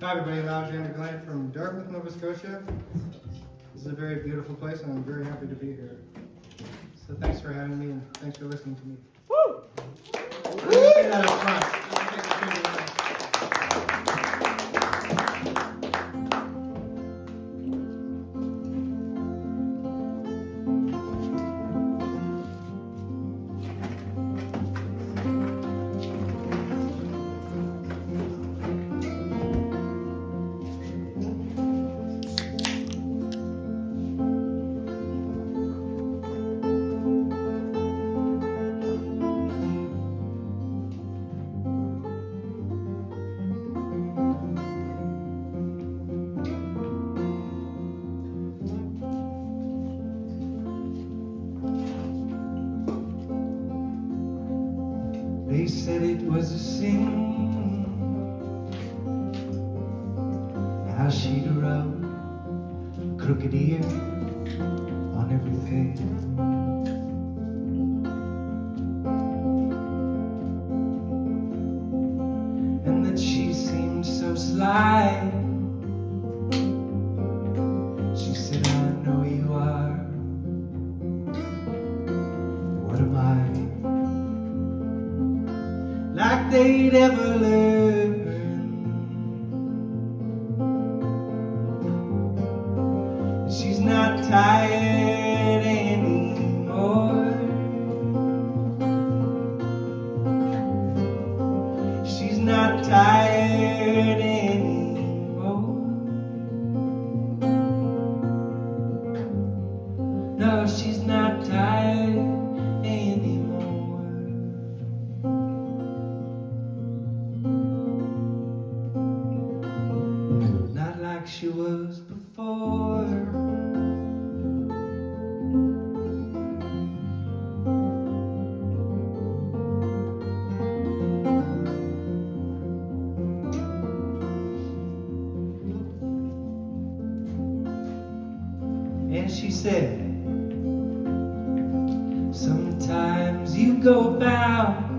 Hi everybody, Alexander Gallant from Dartmouth, Nova Scotia. This is a very beautiful place and I'm very happy to be here. So thanks for having me and thanks for listening to me. Woo! Say that up front. They said it was a sin, how she'd rub crooked ear on everything. And that she seemed so sly. She said, I know you are. What am I? Like they'd ever learn. She's not tired anymore. She's not tired anymore. No, she's not tired anymore. Like she was before. And she said, sometimes you go about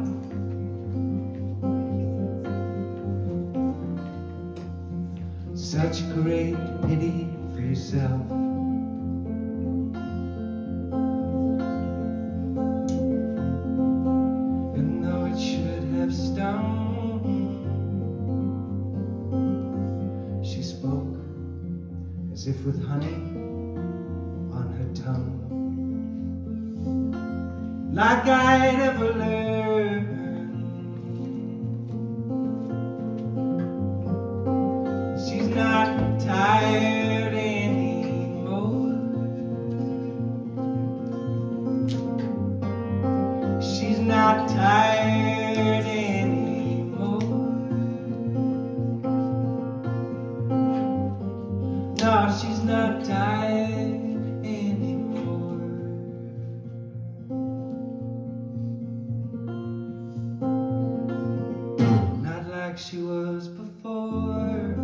such great pity for yourself. And though it should have stung, she spoke as if with honey on her tongue. Like I'd ever learned. She's not tired anymore. She's not tired anymore. No, she's not tired anymore. Not like she was before.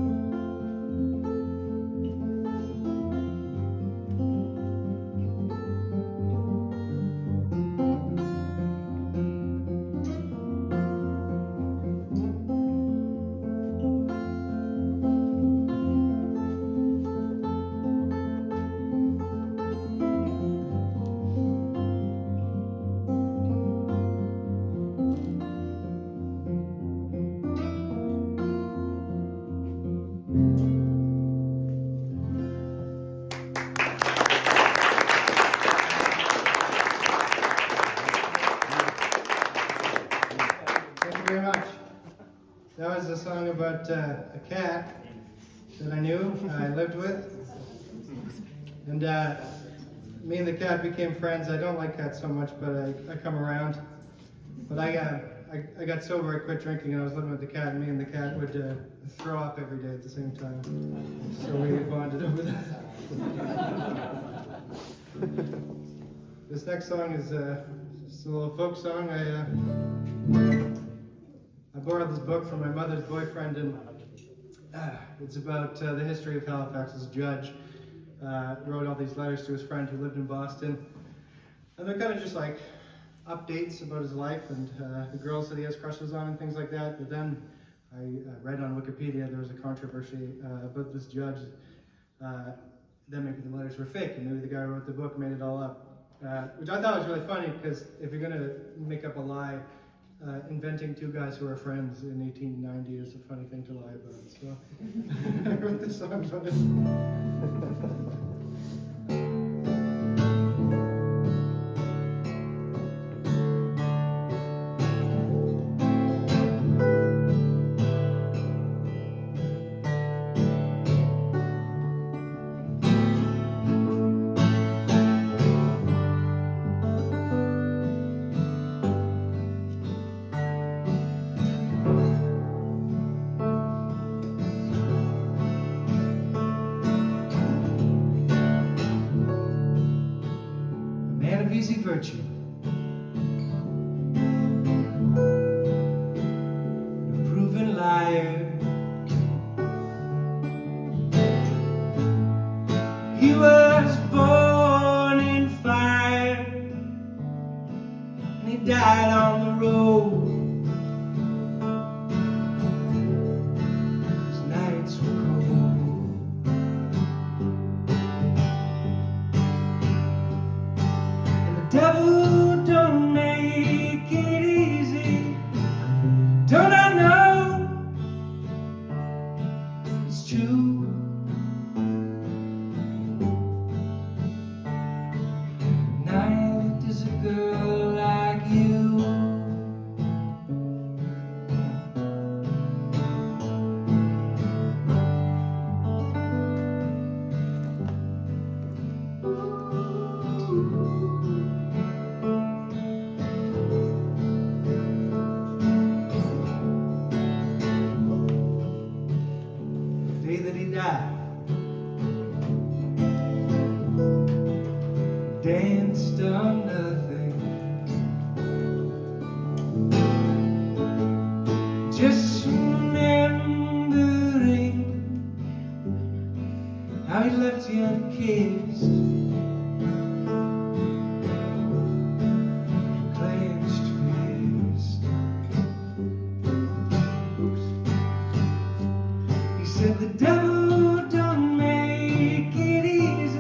Very much. That was a song about a cat that I knew, I lived with. And me and the cat became friends. I don't like cats so much, but I come around. But I got sober, I quit drinking, and I was living with the cat, and me and the cat would throw up every day at the same time. So we bonded over that. This next song is just a little folk song. I borrowed this book from my mother's boyfriend, and it's about the history of Halifax as a judge. Wrote all these letters to his friend who lived in Boston. And they're kind of just like updates about his life and the girls that he has crushes on and things like that. But then I read on Wikipedia there was a controversy about this judge that maybe the letters were fake, and maybe the guy who wrote the book made it all up, which I thought was really funny, because if you're going to make up a lie, inventing two guys who are friends in 1890 is a funny thing to lie about. So I wrote this song about it. Easy virtue, a proven liar. He was born in fire, and he died on the road. His nights were cold. Devil don't make it easy. Don't I know it's true? Night is a girl like you. That he died, danced on nothing, just remembering how he left you unkissed, clenched fist. He said the devil don't make it easy.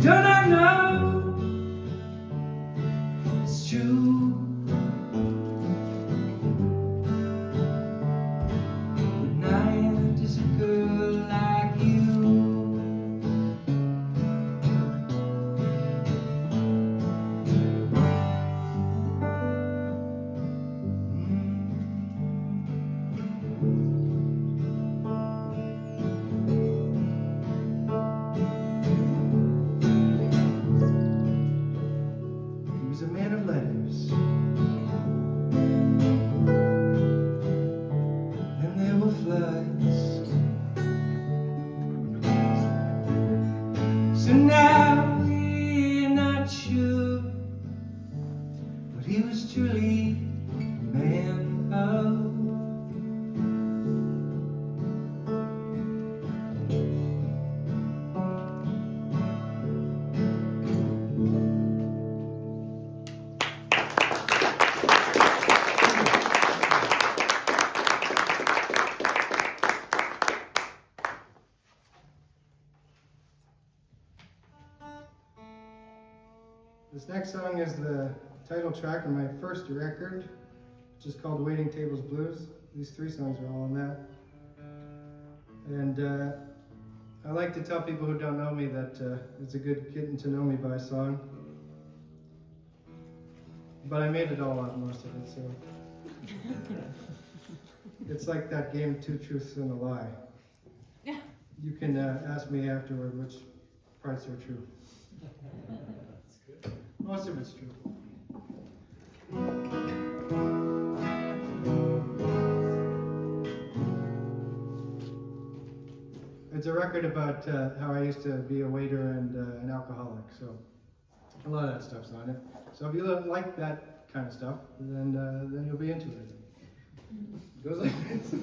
Don't I know it's true? But night is a girl like you. He was a man of letters, and there were floods. So now we're not sure, but he was truly a man of. This next song is the title track of my first record, which is called Waiting Tables Blues. These three songs are all on that. And I like to tell people who don't know me that it's a good getting to know me by song. But I made it all up, most of it, so. It's like that game, Two Truths and a Lie. You can ask me afterward which parts are true. Most of it's true. It's a record about how I used to be a waiter and an alcoholic, so a lot of that stuff's on it. So if you like that kind of stuff, then you'll be into it. It goes like this.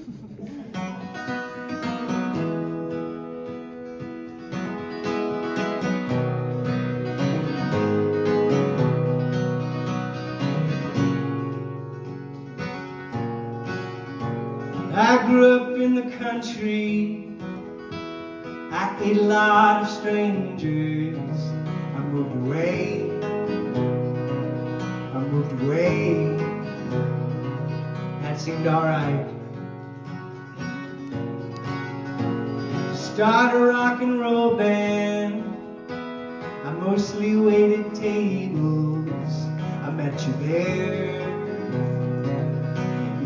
the country. I ate a lot of strangers. I moved away. I moved away. That seemed alright. Start a rock and roll band. I mostly waited tables. I met you there.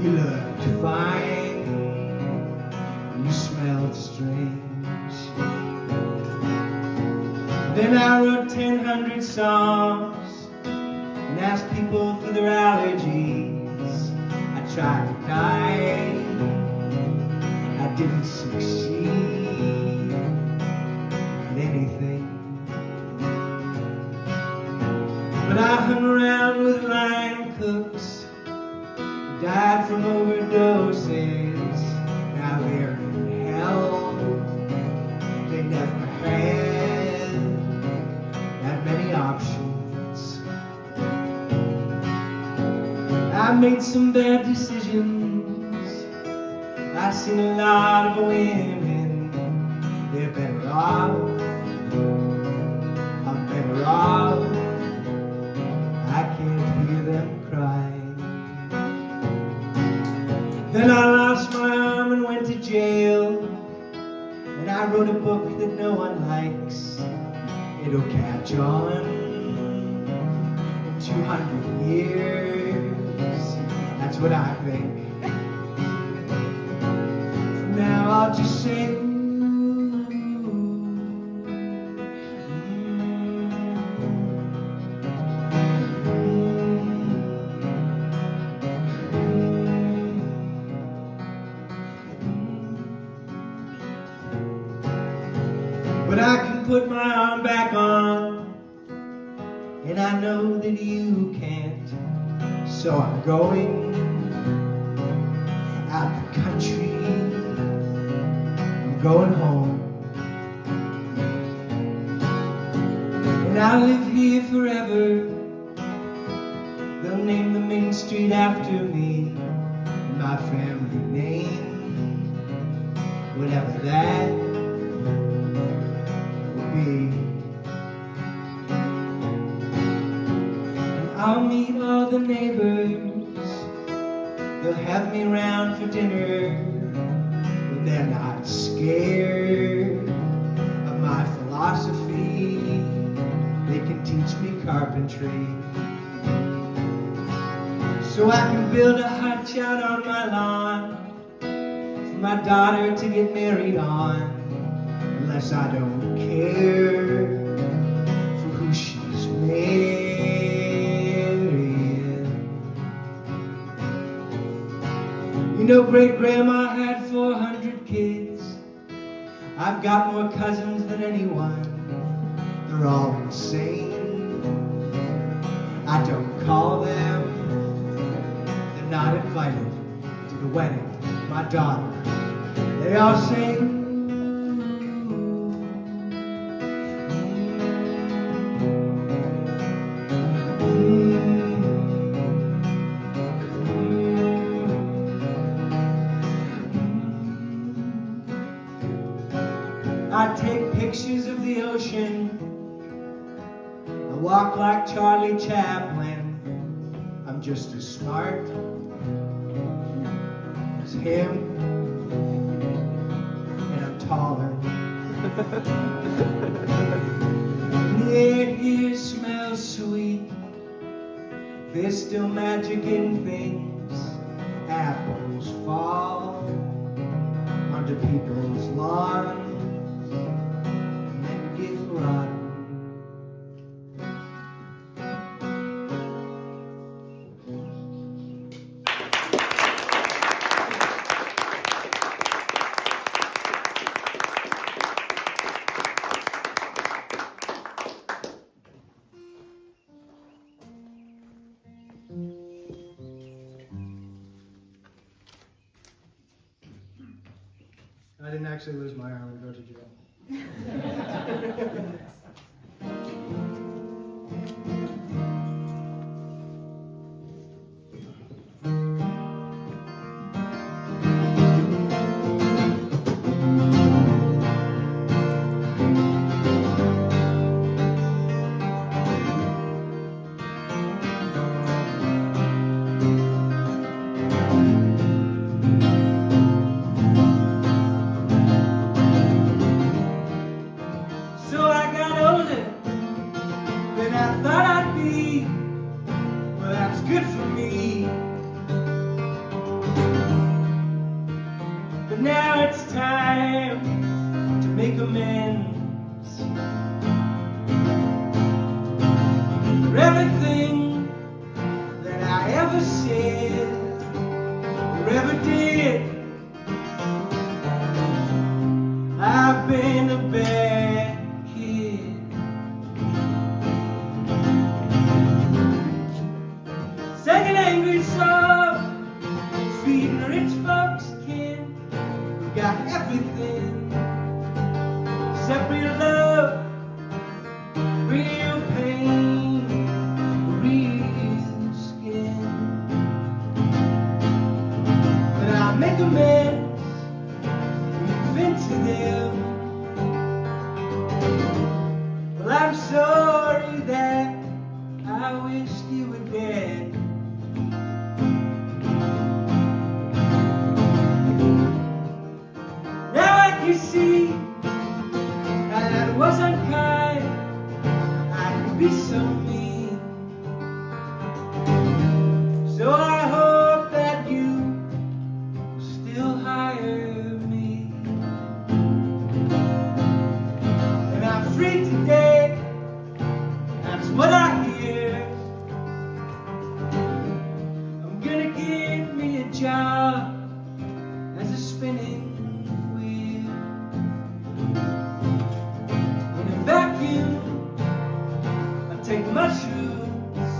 You looked fine. You smelled strange. Then I wrote 1,000 songs and asked people for their allergies. I tried to die. I didn't succeed in anything. But I hung around with line cooks who died from overdoses. Now they're in hell. They never had that many options. I made some bad decisions. I seen a lot of women. They're better off. I'm better off. I can't hear them crying. Then I lost my arm and went to jail. And I wrote a book that no one likes. It'll catch on in 200 years. That's what I think. For now I'll just say but I can put my arm back on, and I know that you can't. So I'm going out the country. I'm going home, and I'll live here forever. They'll name the main street after me, my family name, whatever that will be. And I'll meet all the neighbors. They'll have me round for dinner, but they're not scared of my philosophy. They can teach me carpentry, so I can build a hut out on my lawn for my daughter to get married on, unless I don't care for who she's marrying. You know, great-grandma had 400 kids. I've got more cousins than anyone. They're all insane. I don't call them. They're not invited to the wedding of my daughter. They all sing. I take pictures of the ocean. I walk like Charlie Chaplin. I'm just as smart as him, and I'm taller. The air here smells sweet. There's still magic in things. Apples fall onto people's lawns and then get rotten. I didn't actually lose my arm and go to jail. now it's time to make amends for everything that I ever said or ever did. I've been a bad kid. Singing angry songs, feeding rich folks kin who got everything except real love, real pain, real skin. But I'll make amends, give in to them. Well, I'm sorry that I wished you were dead. You see, that was unkind. I could be so mean. So I hope that you still hire me. And I'm free today. That's what I hear. I'm gonna get me a job as a spinning vacuum. I take mushrooms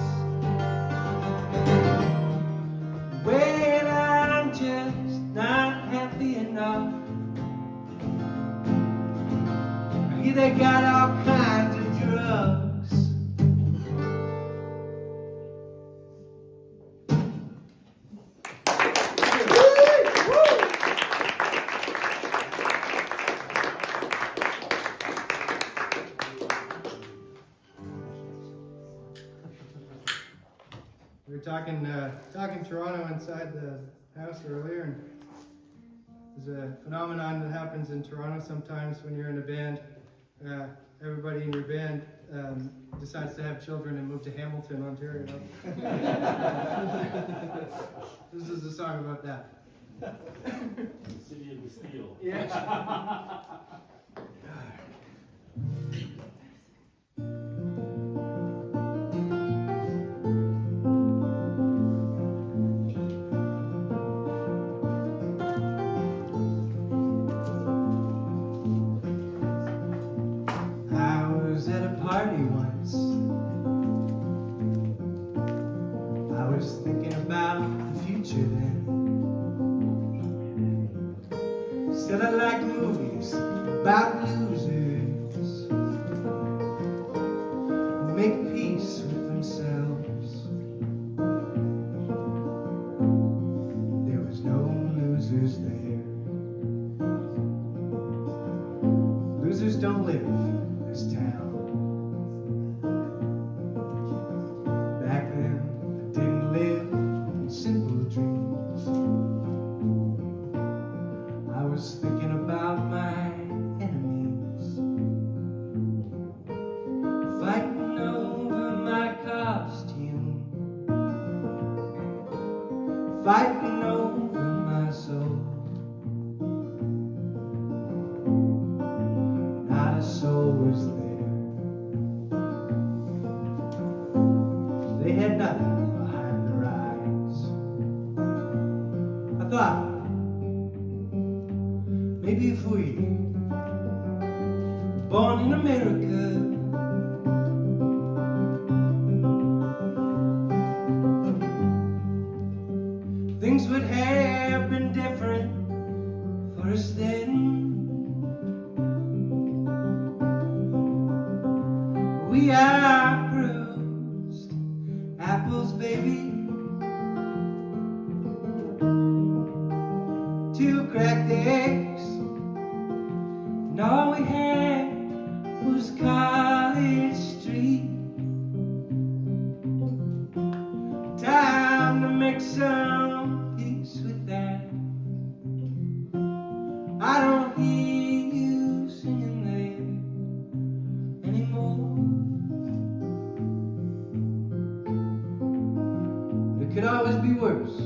when I'm just not happy enough. Yeah, they got all kinds of drugs. We were talking Toronto inside the house earlier, and there's a phenomenon that happens in Toronto sometimes when you're in a band. Everybody in your band decides to have children and move to Hamilton, Ontario. This is a song about that. City of the Steel. Yeah. Party once, I was thinking about the future then. Said I like movies about losers who make peace with themselves. There was no losers there. Losers don't live in this town. Fighting over my soul. Not a soul was there. They had nothing behind their eyes. I thought, maybe if we were born in America, things would have been different for us then. We are bruised apples, baby. Two cracked eggs, and all we had was College Street. Time to make some peace with that. I don't hear you singing there anymore. It could always be worse.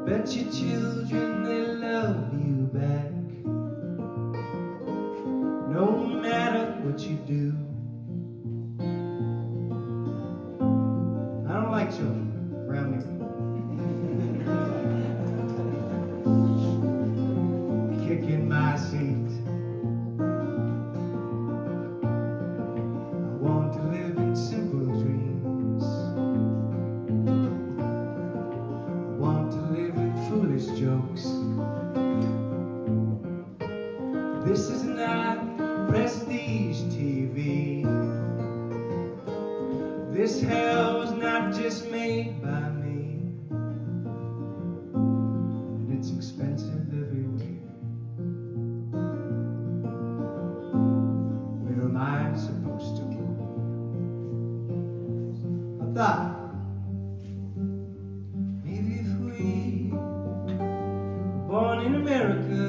Bet your children they love you back, no matter what you do. I don't like children around me. Kicking my seat. I want to live in simple dreams. I want to live in foolish jokes. This is not prestige TV. This hell was not just made by me, and it's expensive everywhere. Where am I supposed to go? I thought maybe if we were born in America,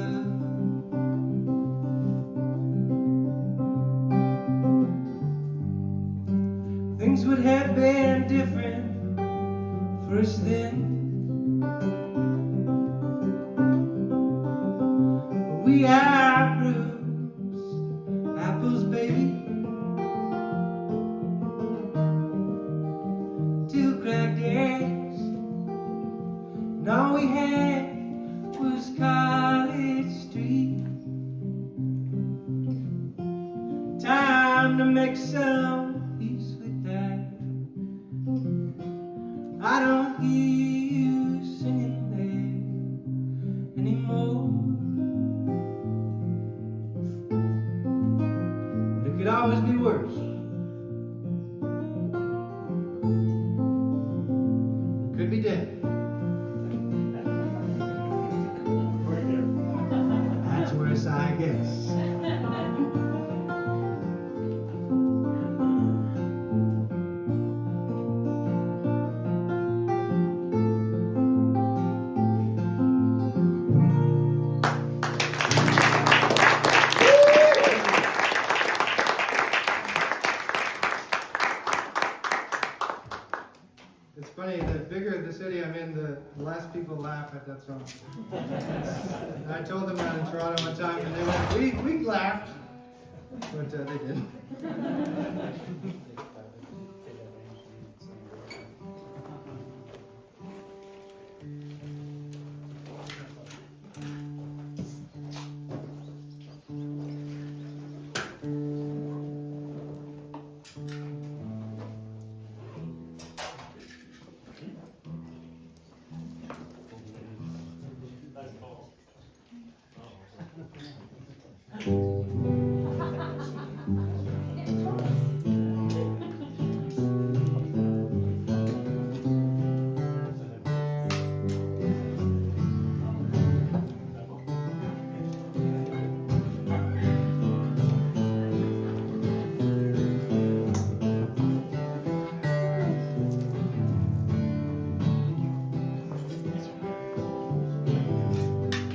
things would have been different for us then. We are bruised apples, baby. Two cracked eggs, and all we had was College Street. Time to make some peace with that. I don't hear you singing there anymore. But it could always be worse. It could be dead. That's worse, I guess. It's funny, the bigger the city I'm in, the less people laugh at that song. I told them that in Toronto one time, and they went, we laughed, but they didn't.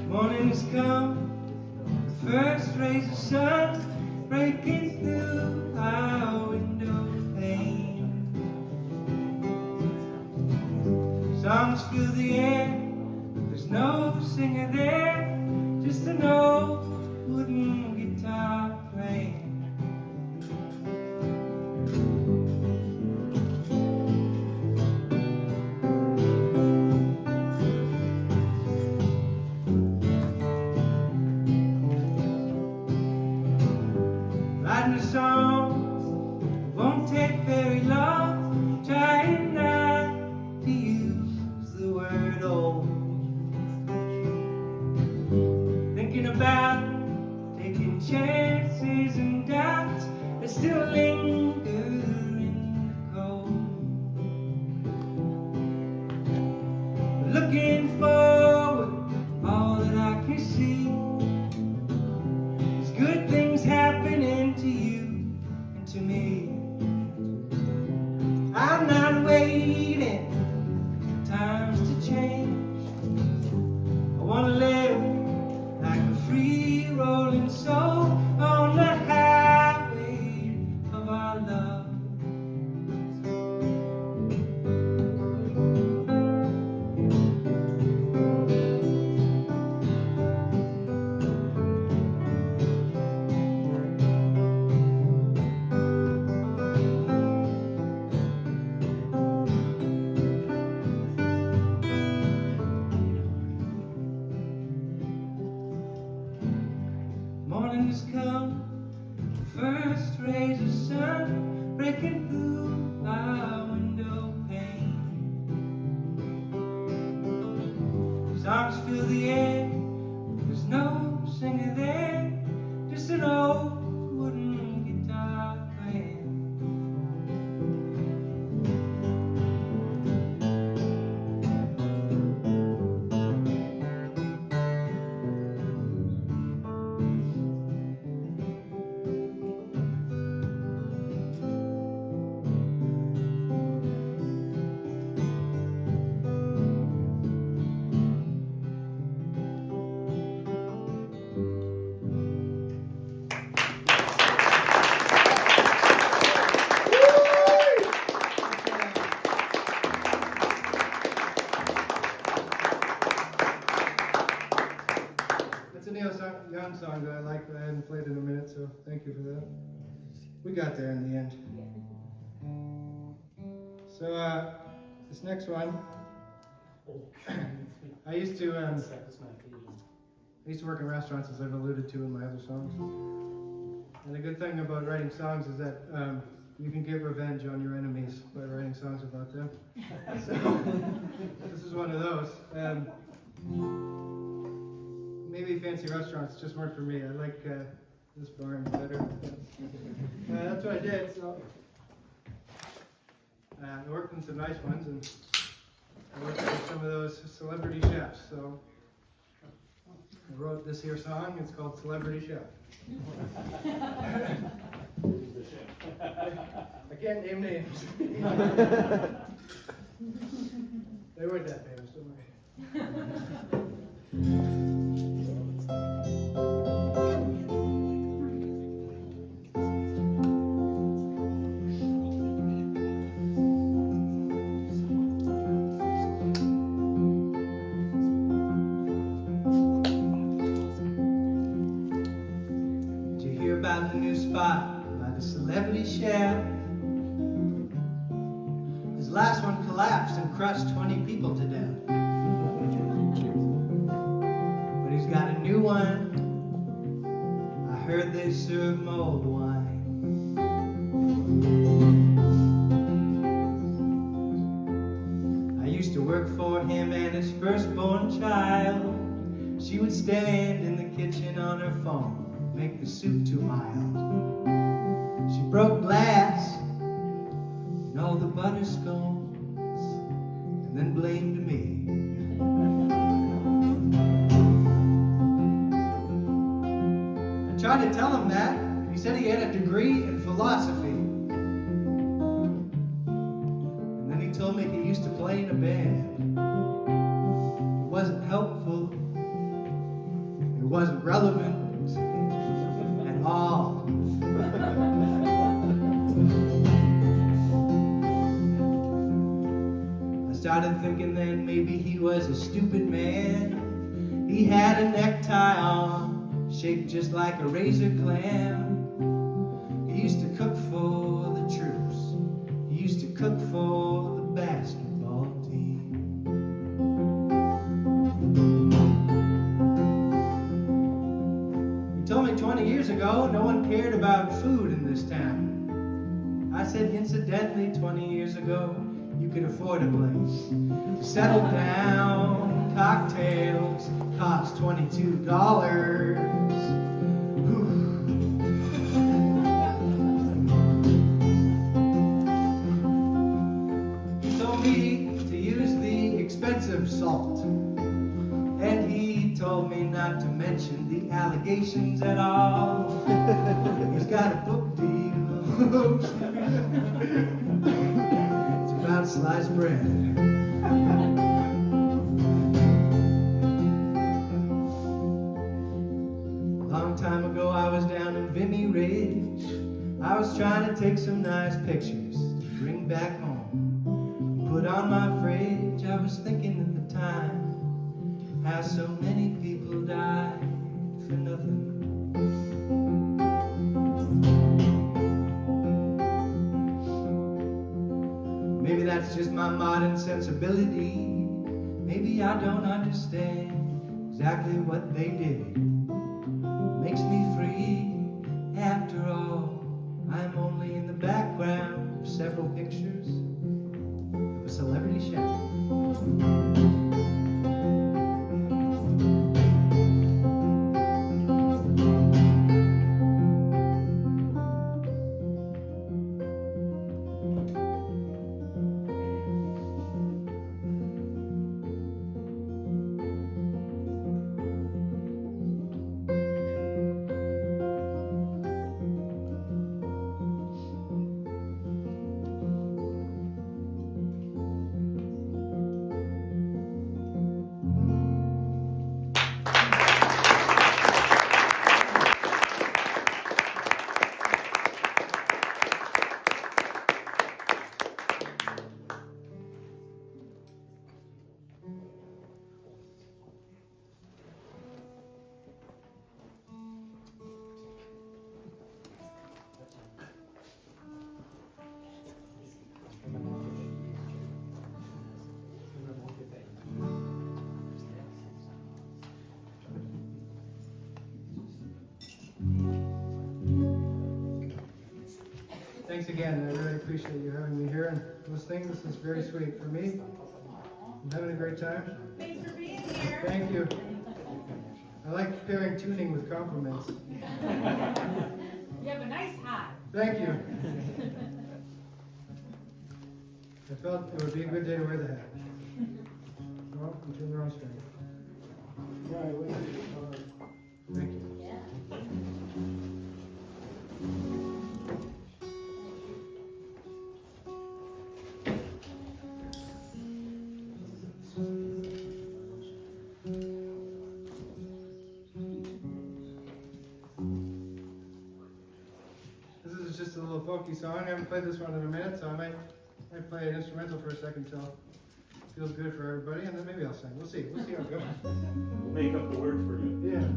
Morning's come, the first rays of sun breaking through our window pane. Songs fill the air, there's no singer there, just an old wooden guitar playing. Writing a song won't take very long, trying not to use the word old. Thinking about taking chances and doubts that still linger in the cold. Looking forward, all that I can see is good things happening to you and to me. I'm not waiting for times to change. I want to live like a free rolling soul on the highway of our love. Songs fill the air, there's no singer there, just an old wooden guitar playing. That's a Neil Young song that I like, but I hadn't played in a minute, so thank you for that. We got there in the end. So, this next one, I used to work in restaurants, as I've alluded to in my other songs. And the good thing about writing songs is that you can get revenge on your enemies by writing songs about them. So, this is one of those. Maybe fancy restaurants just weren't for me. I like this barn better. That's what I did. So I worked in some nice ones, and I worked with some of those celebrity chefs. So I wrote this here song. It's called Celebrity Chef. I can't name names. They weren't that famous, don't worry. About the new spot by the celebrity chef. His last one collapsed and crushed 20 people to death. But he's got a new one. I heard they serve mulled wine. I used to work for him and his firstborn child. She would stand in the kitchen on her phone, make the soup too mild. She broke glass and all the butter scones, and then blamed me. I tried to tell him that. He said he had a degree in philosophy. And then he told me he used to play in a band. It wasn't helpful. It wasn't relevant at all. I started thinking then maybe he was a stupid man. He had a necktie on, shaped just like a razor clam. He used to cook for the troops. He used to cook for the basketball team. He told me 20 years ago no one cared about food in this town. I said, incidentally, 20 years ago you could afford a place to settle down. Cocktails cost $22. He told me to use the expensive salt, and he told me not to mention the allegations at all. He's got a book deal. It's about sliced bread. A long time ago I was down in Vimy Ridge. I was trying to take some nice pictures to bring back home, put on my fridge. I was thinking at the time how so many people died for nothing. Maybe that's just my modern sensibility. Maybe I don't understand exactly what they did. It makes me free. After all, I'm only in the background of several pictures of a celebrity chef. thanks again. I really appreciate you having me here and listening. This is very sweet for me. I'm having a great time. Thanks for being here. Thank you. I like pairing tuning with compliments. You have a nice hat. Thank you. I felt it would be a good day to wear the hat. Well, until their own strength. Thank you. This is just a little folky song. I haven't played this one in a minute, so I might play an instrumental for a second till it feels good for everybody, and then maybe I'll sing. We'll see. We'll see how it goes. We'll make up the words for you. Yeah.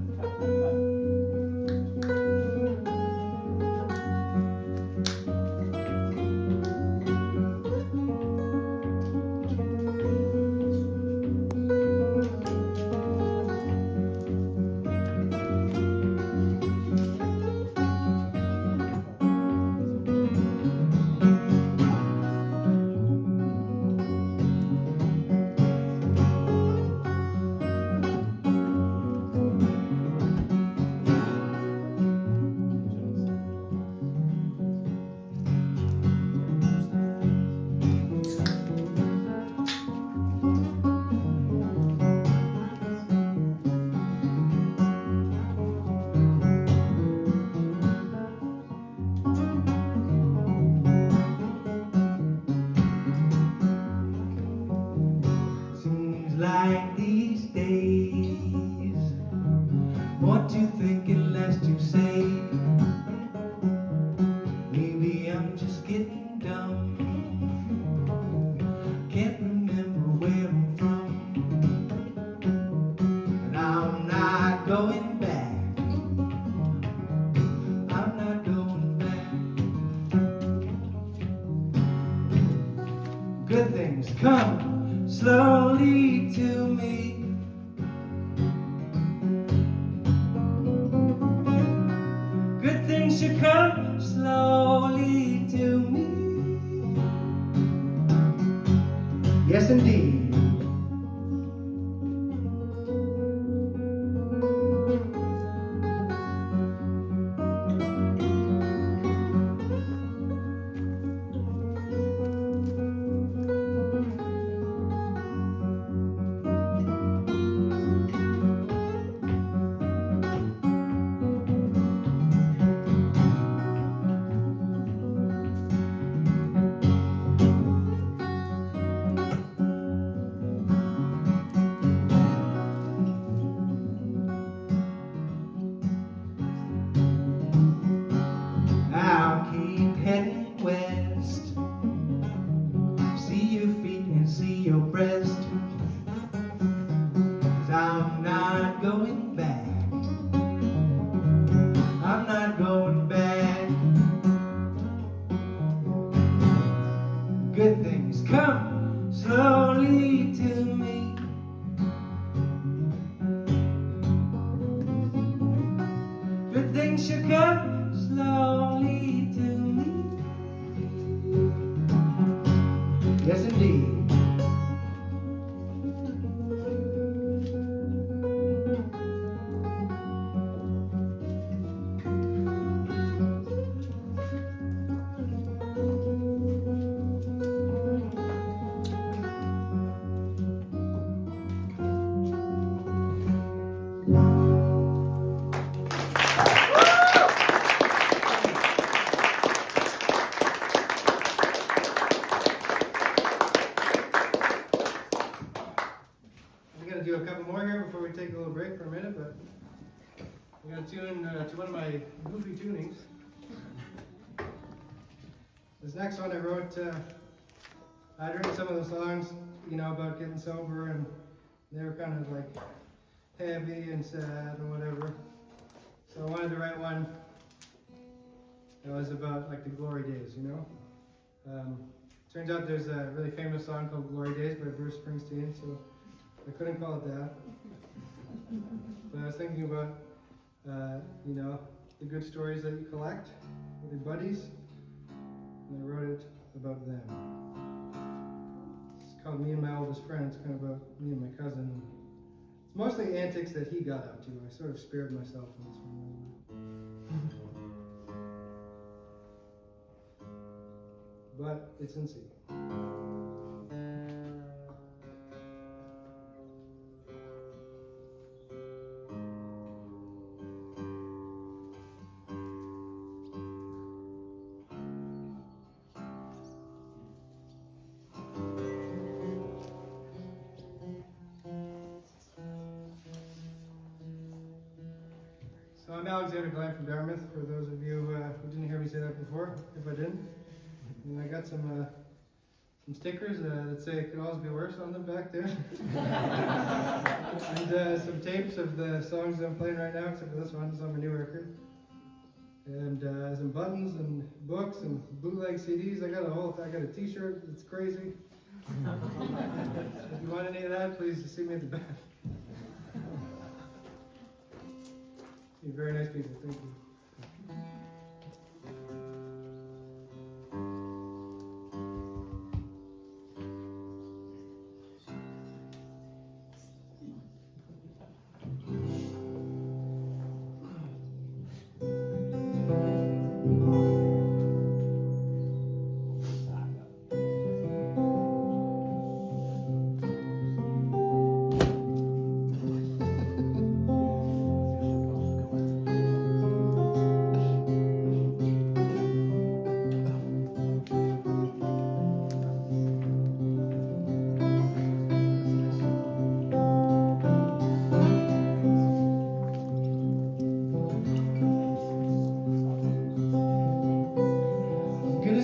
Like these days, what you think and less you say. Maybe I'm just getting dumb. Can't remember where I'm from, and I'm not going back. I'm not going back. Good things come slowly to me. Good things should come slowly to me. Yes, indeed. I'll keep heading west. See your feet and see your breast. 'Cause I'm not going back. I'm not going back. Good things come slowly to me. Good things should come slowly to me. Yes, indeed. We got to do a couple more here before we take a little break for a minute, but we're going to tune to one of my goofy tunings. This next one I wrote, I'd written some of the songs, about getting sober, and they were kind of like heavy and sad and whatever. So I wanted to write one that was about like the glory days, Turns out there's a really famous song called Glory Days by Bruce Springsteen, so I couldn't call it that. But I was thinking about, the good stories that you collect with your buddies. and I wrote it about them. It's called Me and My Oldest Friend. It's kind of about me and my cousin. It's mostly antics that he got up to. I sort of spared myself in this one. But it's in C. So I'm Alexander Gallant from Dartmouth, for those of you who didn't hear me say that before, if I didn't. And I got some stickers that say it could always be worse on them back there. And some tapes of the songs I'm playing right now, except for this one, it's on my new record. And some buttons and books and bootleg CDs. I got a t-shirt that's crazy. If you want any of that, please see me at the back. You're very nice people, thank you.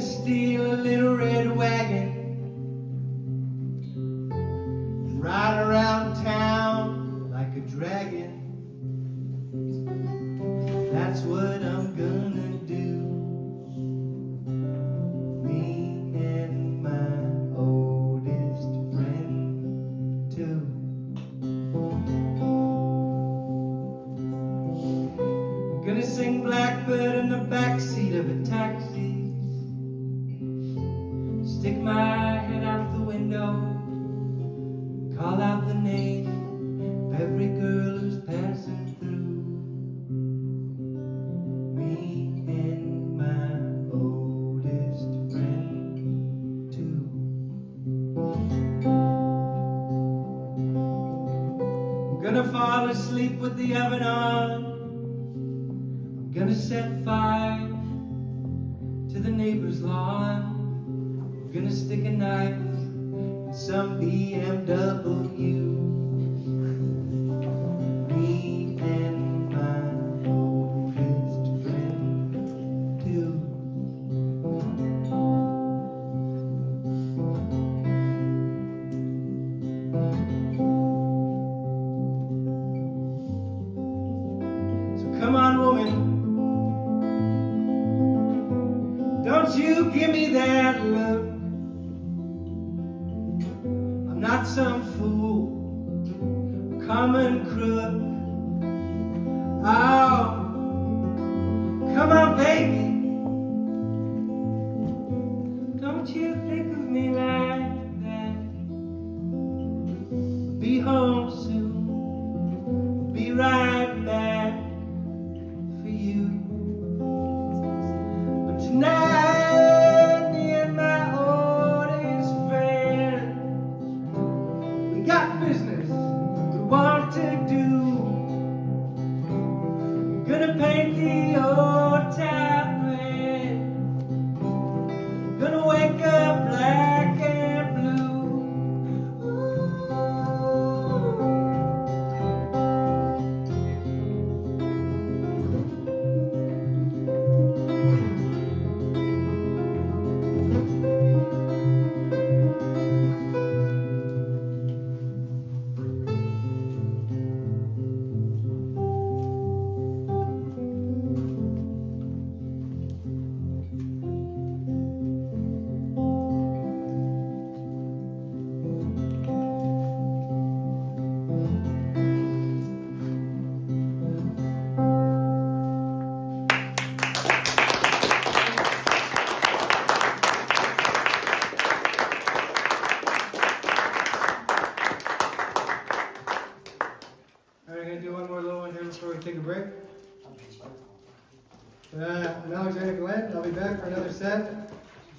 Steal a little red wagon and ride around town like a dragon. That's what I'm gonna do. Me and my oldest friend too. I'm gonna sing Blackbird in the backseat of a taxi. Stick my head out the window, call out the name of every girl who's passing through. Me and my oldest friend too. I'm gonna fall asleep with the oven on. I'm gonna set fire to the neighbor's lawn. Gonna stick a knife in some BMW. Me and my oldest friend too. So come on, woman, don't you give me that look. Not some fool, a common crook. Oh, come on, baby. Don't you think of me like that. Be home soon, be right back for you. But tonight, me and my oldest friend, got business we want to do. Gonna paint the old town red. Gonna wake up black and blue. Ooh. take a break. I'm Alexander Gallant. I'll be back for another set.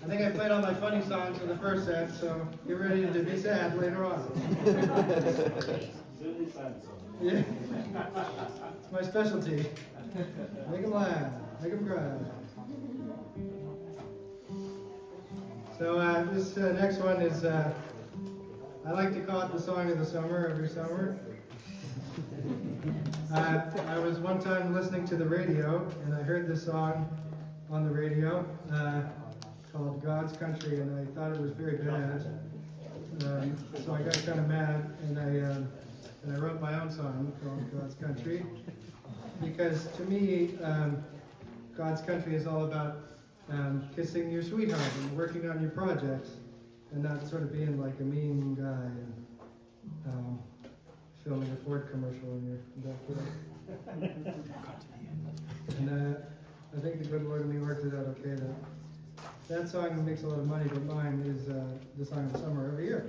I think I played all my funny songs in the first set, so get ready to be sad later on. Yeah. It's my specialty. Make them laugh, make them cry. So this next one is, I like to call it the song of the summer every summer. I was one time listening to the radio, and I heard this song on the radio called God's Country, and I thought it was very bad. So I got kind of mad, and I wrote my own song called God's Country, because to me, God's Country is all about kissing your sweetheart and working on your projects, and not sort of being like a mean guy and filming a Ford commercial in your backyard. And I think the good Lord and me worked it out okay. That song makes a lot of money, but mine is the song of the summer every year.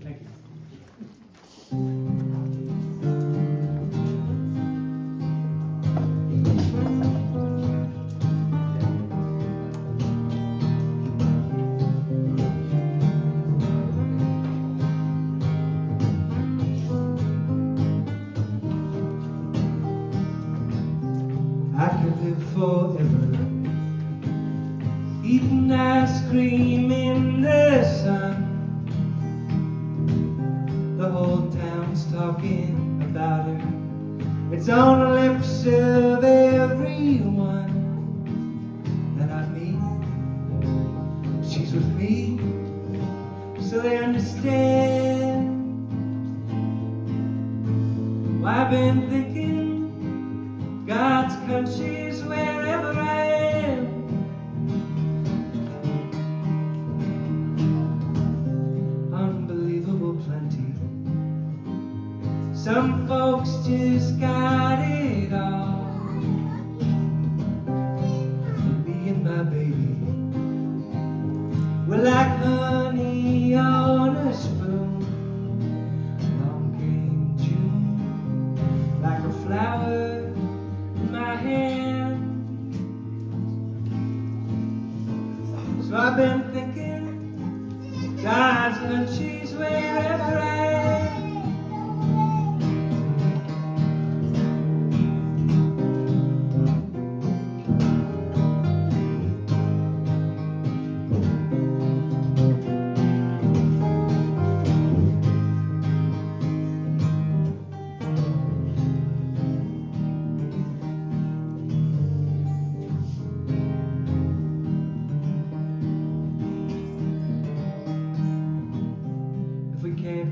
Thank you. I could live forever, eating ice cream in the sun. The whole town's talking about her. It's on the lips of everyone that I meet. She's with me, so they understand why I've been thinking God's country's wherever I am. Unbelievable plenty. Some folks just got it all. Me and my baby, we're like honey on a spoon. Along came June, like a flower in my hand. So I've been thinking God's country's wherever I am.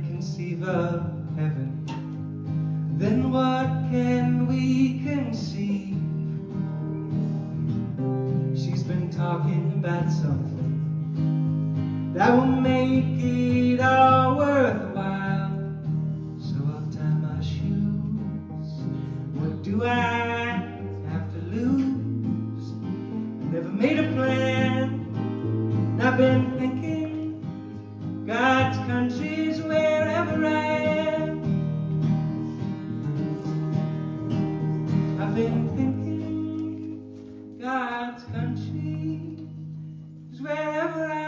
Conceive of heaven, then what can we conceive? She's been talking about something that will make it all worthwhile. So I'll tie my shoes. What do I have to lose? I never made a plan, and I've been thinking God's country's wherever I am. I've been thinking God's country is wherever I am.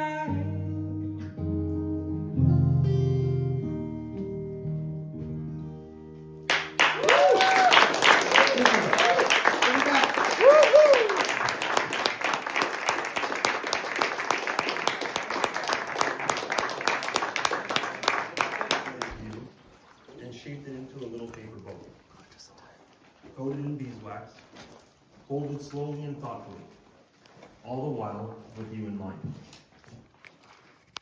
Shaped it into a little paper boat. Coated in beeswax, folded slowly and thoughtfully, all the while with you in mind.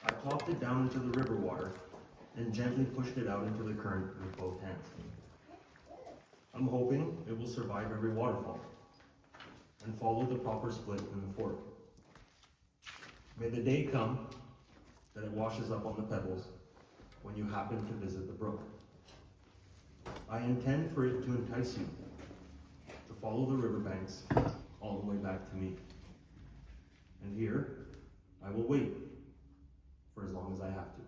I plopped it down into the river water and gently pushed it out into the current with both hands. I'm hoping it will survive every waterfall and follow the proper split in the fork. May the day come that it washes up on the pebbles when you happen to visit the brook. I intend for it to entice you to follow the riverbanks all the way back to me. And here, I will wait for as long as I have to.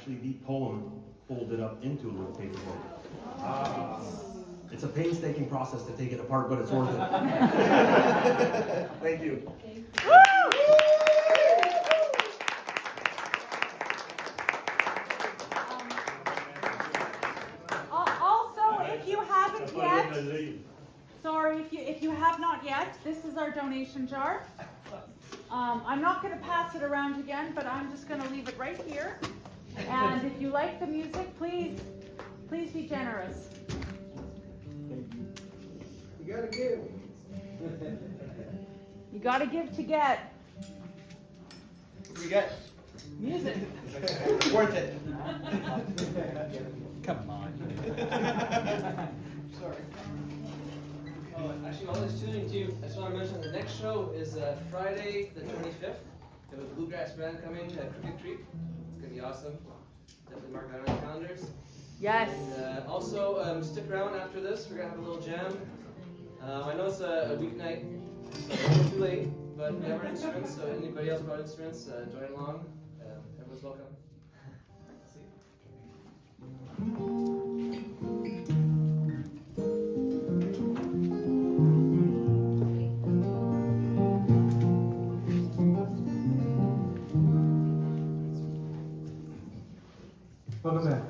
actually the poem folded up into a little paper book. It's a painstaking process to take it apart, but it's worth it. Thank you. Also, if you haven't yet, sorry, if you have not yet, this is our donation jar. I'm not going to pass it around again, but I'm just going to leave it right here. And if you like the music, please be generous. You gotta give. You got to give to get What do we get? music. Worth it. Come on. Sorry. Actually, while I was tuning too, I just want to mention the next show is Friday the 25th. We have a bluegrass band coming to Crooked Creek. It's going to be awesome. Definitely mark that on your calendars. Yes. And also, stick around after this. We're going to have a little jam. I know it's a weeknight, so it's a little too late, but we have our instruments, so anybody else brought instruments, join along. Everyone's welcome. Welcome back.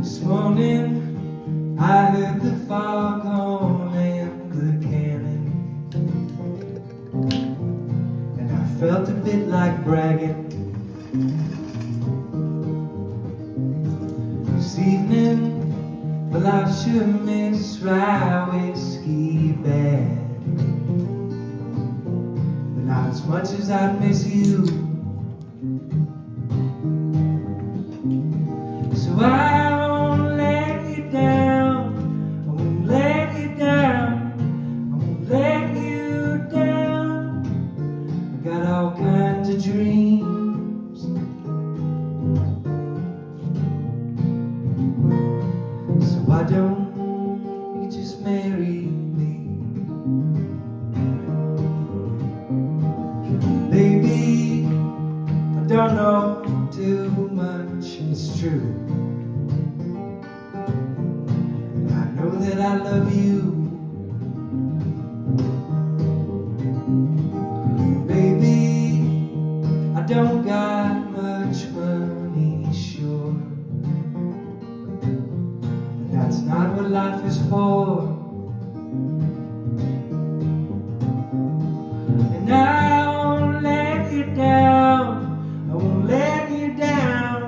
This morning I heard the foghorn and the cannon, and I felt a bit like bragging. This evening, well, I sure miss rye whiskey bad, but not as much as I miss you. So I won't let you down, I won't let you down, I won't let you down. I got all kinds of dreams, so why don't you just marry me? Baby, I don't know too much, it's true. And I know that I love you. Baby, I don't got much money, sure, but that's not what life is for. And I won't let you down, I won't let you down,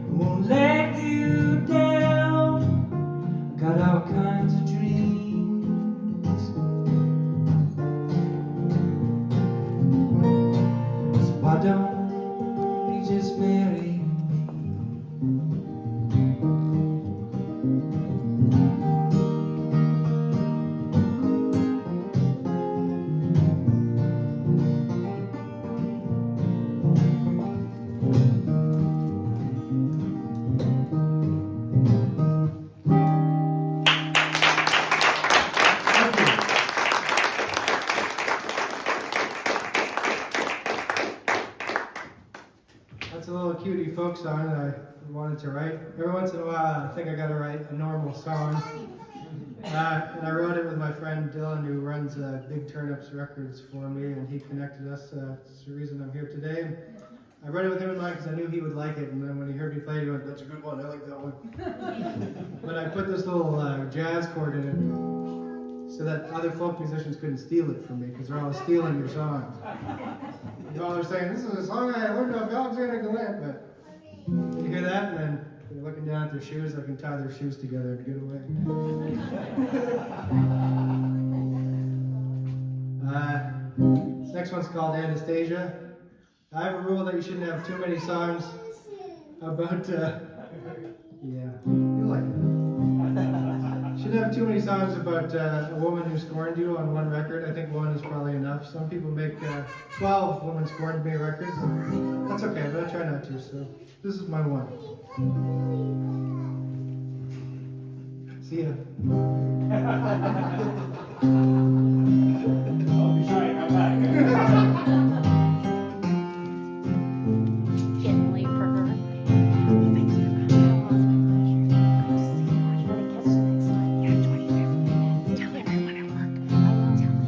I won't let you down. Got all kinds of dreams, so why don't you just marry me? That's a little cutie folk song that I wanted to write. Every once in a while, I think I gotta write a normal song. And I wrote it with my friend Dylan, who runs Big Turnips Records for me, and he connected us. It's the reason I'm here today. And I wrote it with him in mind because I knew he would like it, and then when he heard me play it, he went, "That's a good one, I like that one." But I put this little jazz chord in it so that other folk musicians couldn't steal it from me, because they're all stealing your song. They're all saying, "This is a song I learned off Alexander Gallant," but you hear that, and then they're looking down at their shoes, they can tie their shoes together and get away. This next one's called Anastasia. I have a rule that you shouldn't have too many songs about, yeah, you like it. Didn't have too many songs about a woman who scorned you on one record. I think one is probably enough. Some people make 12 women scorned me records. And that's okay, but I try not to. So this is my one. See ya. I'll be sure I come back. Getting late for her. Thanks for coming. It was my pleasure. Good to see you. I'll try to catch you next time. Yeah, 25 minutes. Tell everyone at work. I will tell them.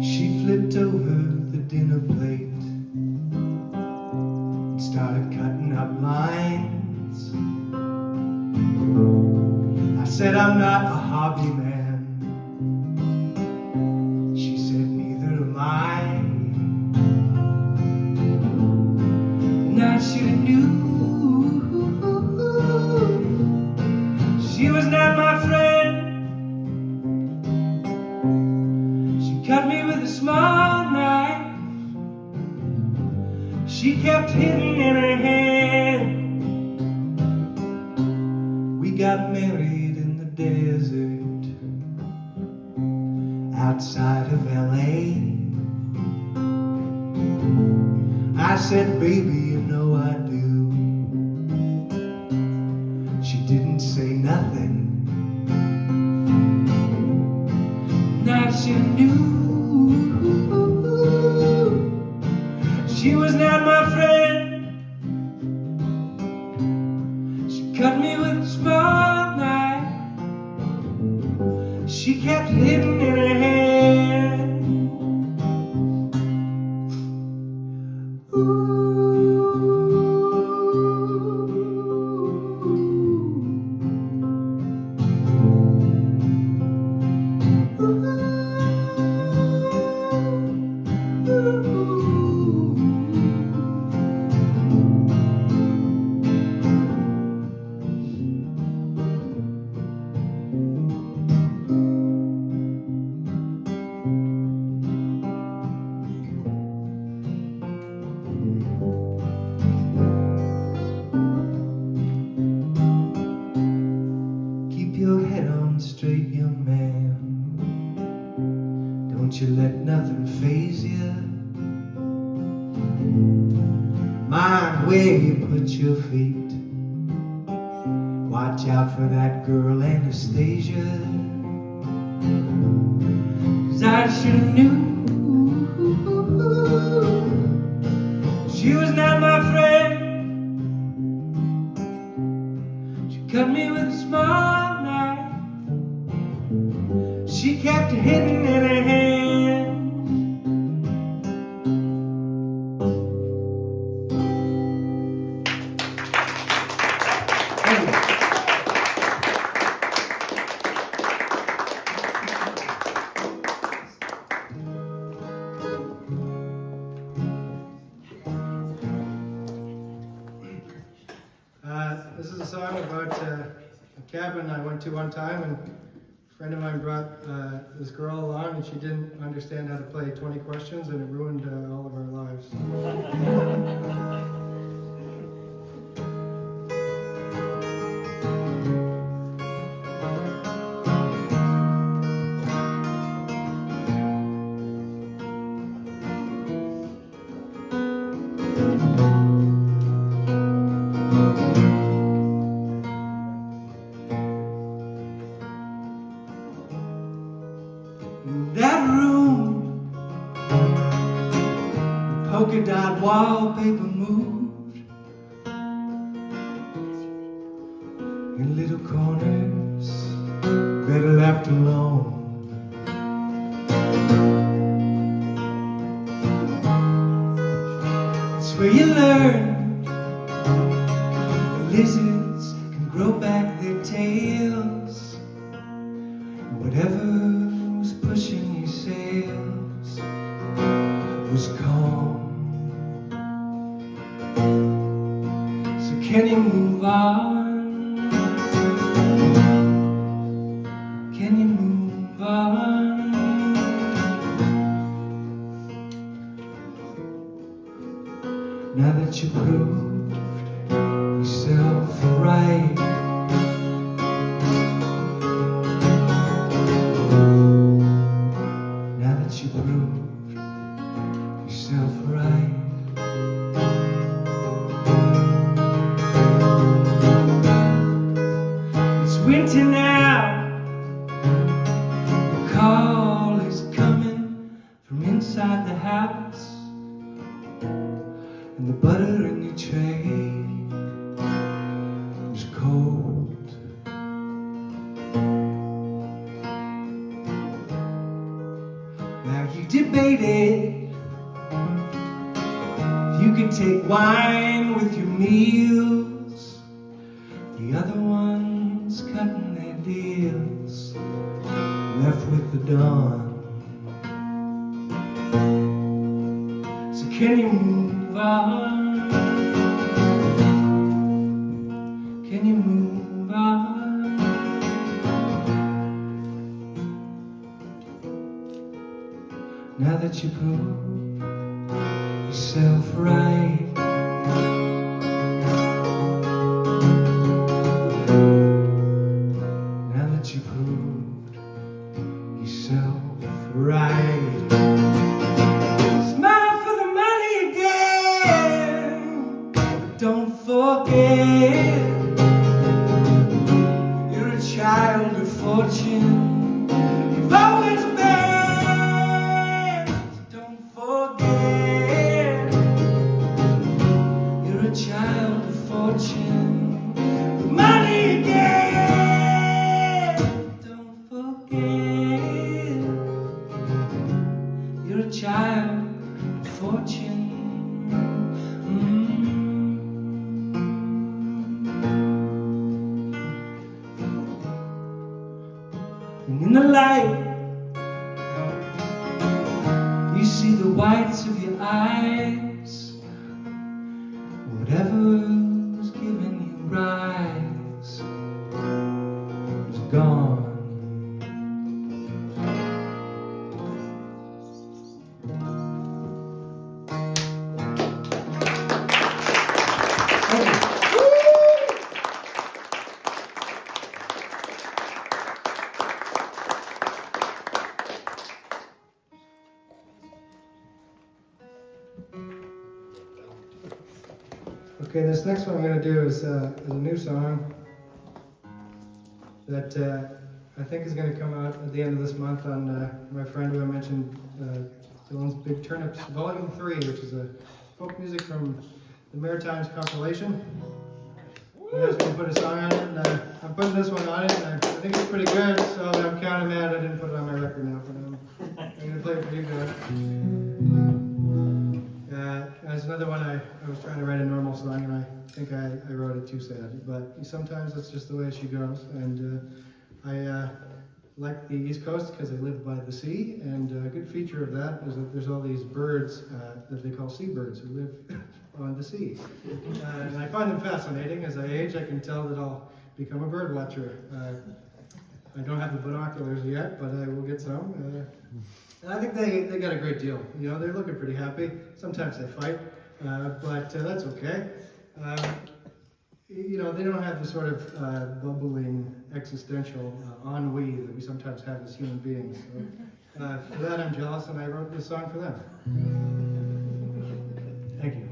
She flipped over the dinner plate and started cutting up lines. I said, I'm not a hobby man. She said, neither am I. And I should have knew she was not my friend. She cut me with a small knife. She kept hidden in her hand. We got married in the desert outside of LA. I said, baby, you know I do. She didn't say nothing. Now she knew she was not my friend. She cut me with a small knife. She kept hidden in her hand. Keep your head on straight, young man. Don't you let nothing faze you. Mind where you put your feet. Watch out for that girl Anastasia. 'Cause I should've knew she was not my friend. She cut me with a small knife. She kept it hidden in her hand. This is a song about a cabin I went to one time, and a friend of mine brought this girl along, and she didn't understand how to play 20 questions, and it ruined all of our lives. That room, the polka dot wallpaper moved in little corners, better left alone. It's where you learn the lizards can grow back their tails, and whatever was pushing your sails was calm. So can you move on? Can you move on? Now that you proved yourself right, now that you proved yourself right, it's winter now. The call is coming from inside the house, and the butter in your tray is cold. Now you debated if you could take wine with your meals. The other ones cutting their deals, left with the dawn. So can you move on? Can you move on? Now that you prove yourself right, now that you proved yourself right, smile for the money again, but don't forget you're a child of fortune. You've always been. So don't forget you're a child of fortune. Money again. Don't forget you're a child of fortune. And in the light, you see the whites of your eyes. Whatever's giving you rise is gone. Okay, this next one I'm going to do is a new song that I think is going to come out at the end of this month on my friend who I mentioned, Dylan's Big Turnips Volume 3, which is a folk music from the Maritimes compilation. He asked me to put a song on it, and I'm putting this one on it, and I think it's pretty good, so I'm kind of mad I didn't put it on my record now, but I'm going to play it for you guys. There's another one I was trying to write a normal song, and I think I wrote it too sad, but sometimes that's just the way she goes, and I like the East Coast because I live by the sea, and a good feature of that is that there's all these birds that they call seabirds who live on the sea. And I find them fascinating. As I age, I can tell that I'll become a bird watcher. I don't have the binoculars yet, but I will get some. And I think they got a great deal. You know, they're looking pretty happy. Sometimes they fight, but that's okay. You know, they don't have the sort of bubbling, existential ennui that we sometimes have as human beings. So, for that, I'm jealous, and I wrote this song for them. Thank you.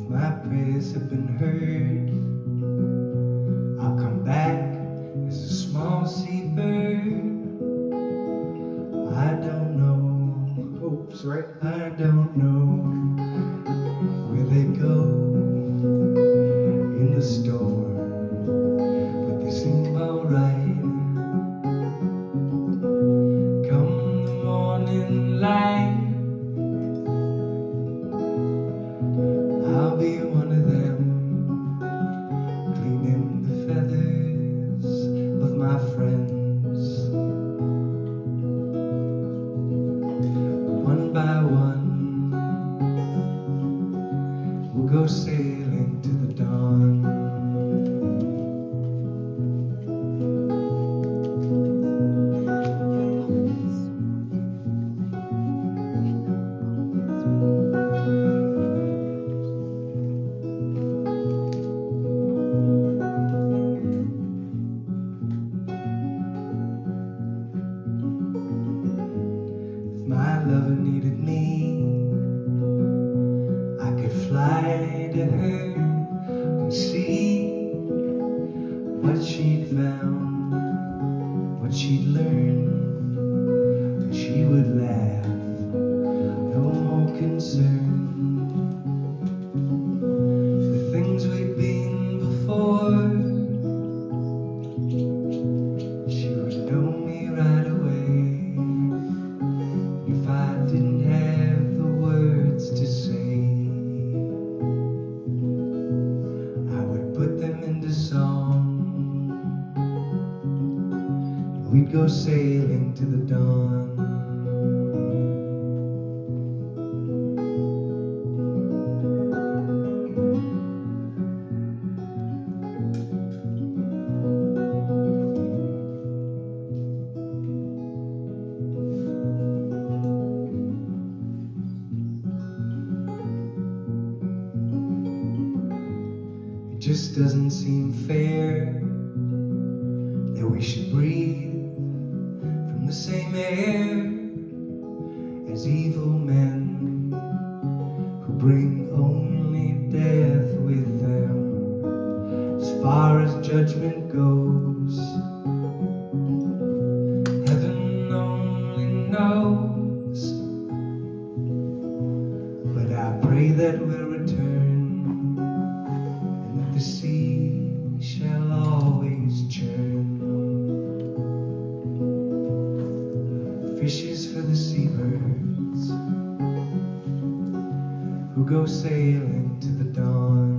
My prayers have been heard. I'll come back as a small seabird. I don't know. Oops, right. I don't know where they go in the storm, but they seem alright. lover needed me, I could fly to her and see what she'd found, what she'd learned, and she would laugh, no more concerned. The things we'd been before, she would know me right away. If I didn't have the words to say, I would put them into song. We'd go sailing to the dawn. It just doesn't seem fair that we should breathe from the same air as evil men who bring only death with them. As far as judgment goes, heaven only knows. But I pray that we'll return, and that the sea shall always churn. Fishes for the seabirds who go sailing to the dawn.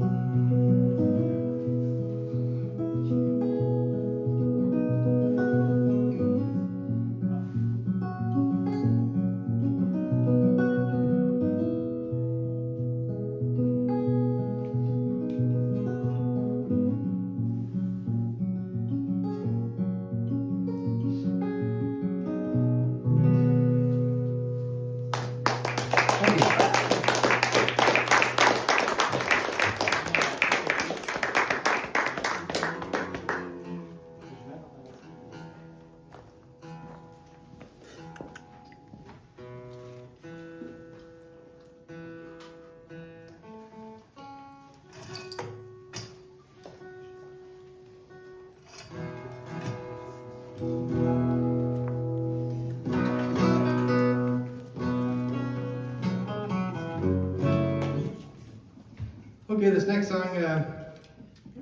Okay, this next song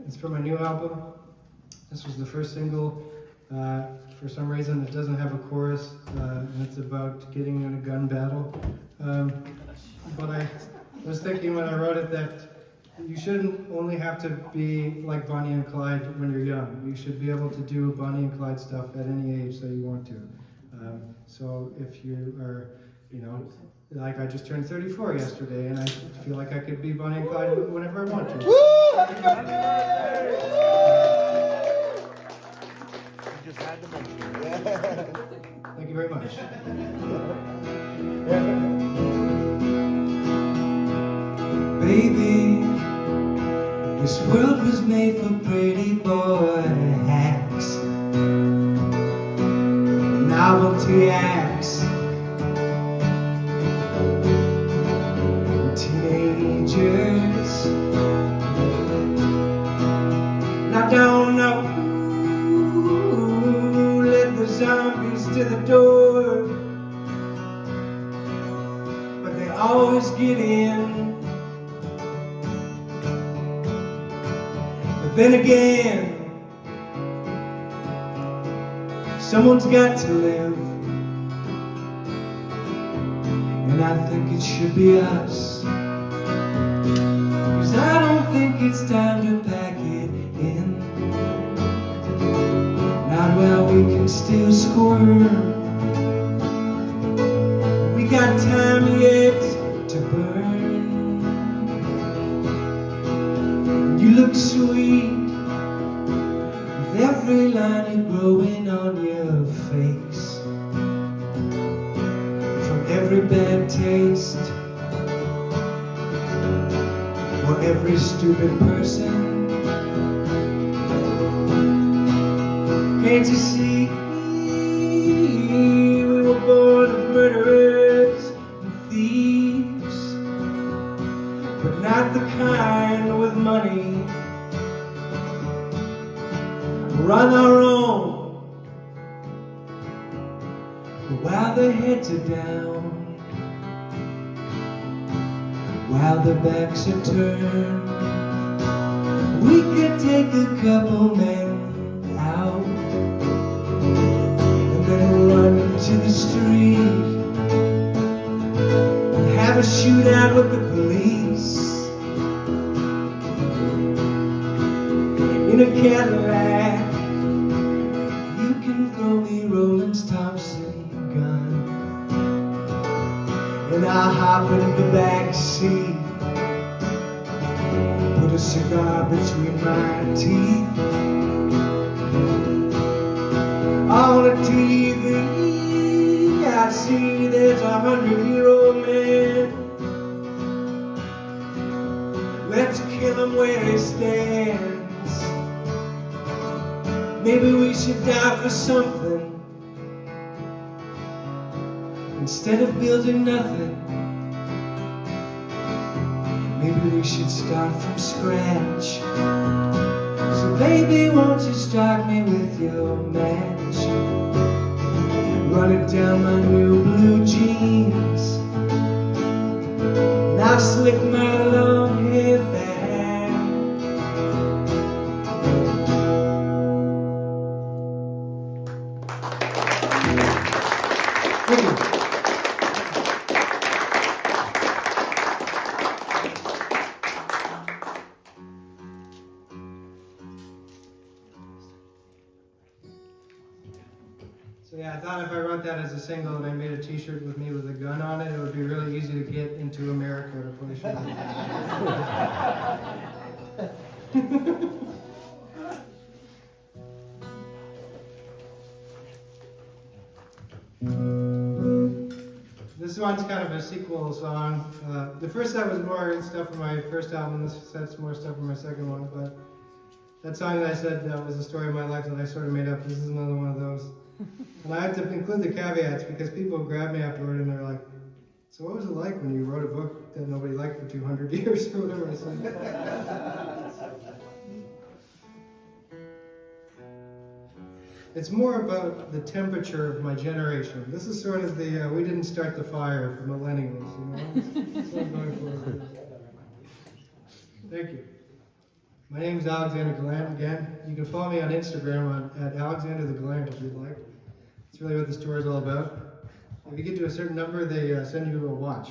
is from a new album. This was the first single. For some reason, it doesn't have a chorus, and it's about getting in a gun battle. But I was thinking when I wrote it that you shouldn't only have to be like Bonnie and Clyde when you're young. You should be able to do Bonnie and Clyde stuff at any age that you want to. So if you are, you know, like I just turned 34 yesterday, and I feel like I could be Bonnie and Clyde whenever I want to. Just had to mention it. Thank you very much. Baby, this world was made for pretty boy hacks, novelty acts, teenagers. Now don't know who led the zombies to the door, but they always get in. But then again, someone's got to live, and I think it should be us. 'Cause I don't think it's time to pack it in. Not while we can still squirm. We got time yet to burn. You look sweet with every line growing on your face, from every bad taste or every stupid person. Can't you see we were born of murderers? kind with money, run our own while their heads are down, while their backs are turned. We could take a couple men out and then run to the street and have a shootout with the police in a Cadillac. You can throw me Roland's Thompson gun and I'll hop in the back seat, put a cigar between my teeth. On the TV I see there's 100-year-old man. Let's kill him where he stands. Maybe we should die for something instead of building nothing. Maybe we should start from scratch. So baby, won't you strike me with your match? Run it down my new blue jeans, and I'll slick my long hair back. Thank you. So yeah, I thought if I wrote that as a single and I made a t-shirt with me with a gun on it, it would be really easy to get into America to play shows. This one's kind of a sequel song. The first set was more stuff from my first album, this set's more stuff from my second one, but that song that I said was the story of my life that I sort of made up, this is another one of those. And I have to include the caveats because people grab me afterward and they're like, so what was it like when you wrote a book that nobody liked for 200 years or whatever I said? It's more about the temperature of my generation. This is sort of the, we didn't start the fire for millennials, you know? That's what I'm going for. Thank you. My name is Alexander Gallant again. You can follow me on Instagram at Alexander the Gallant if you'd like. It's really what the store is all about. If you get to a certain number, they send you a watch.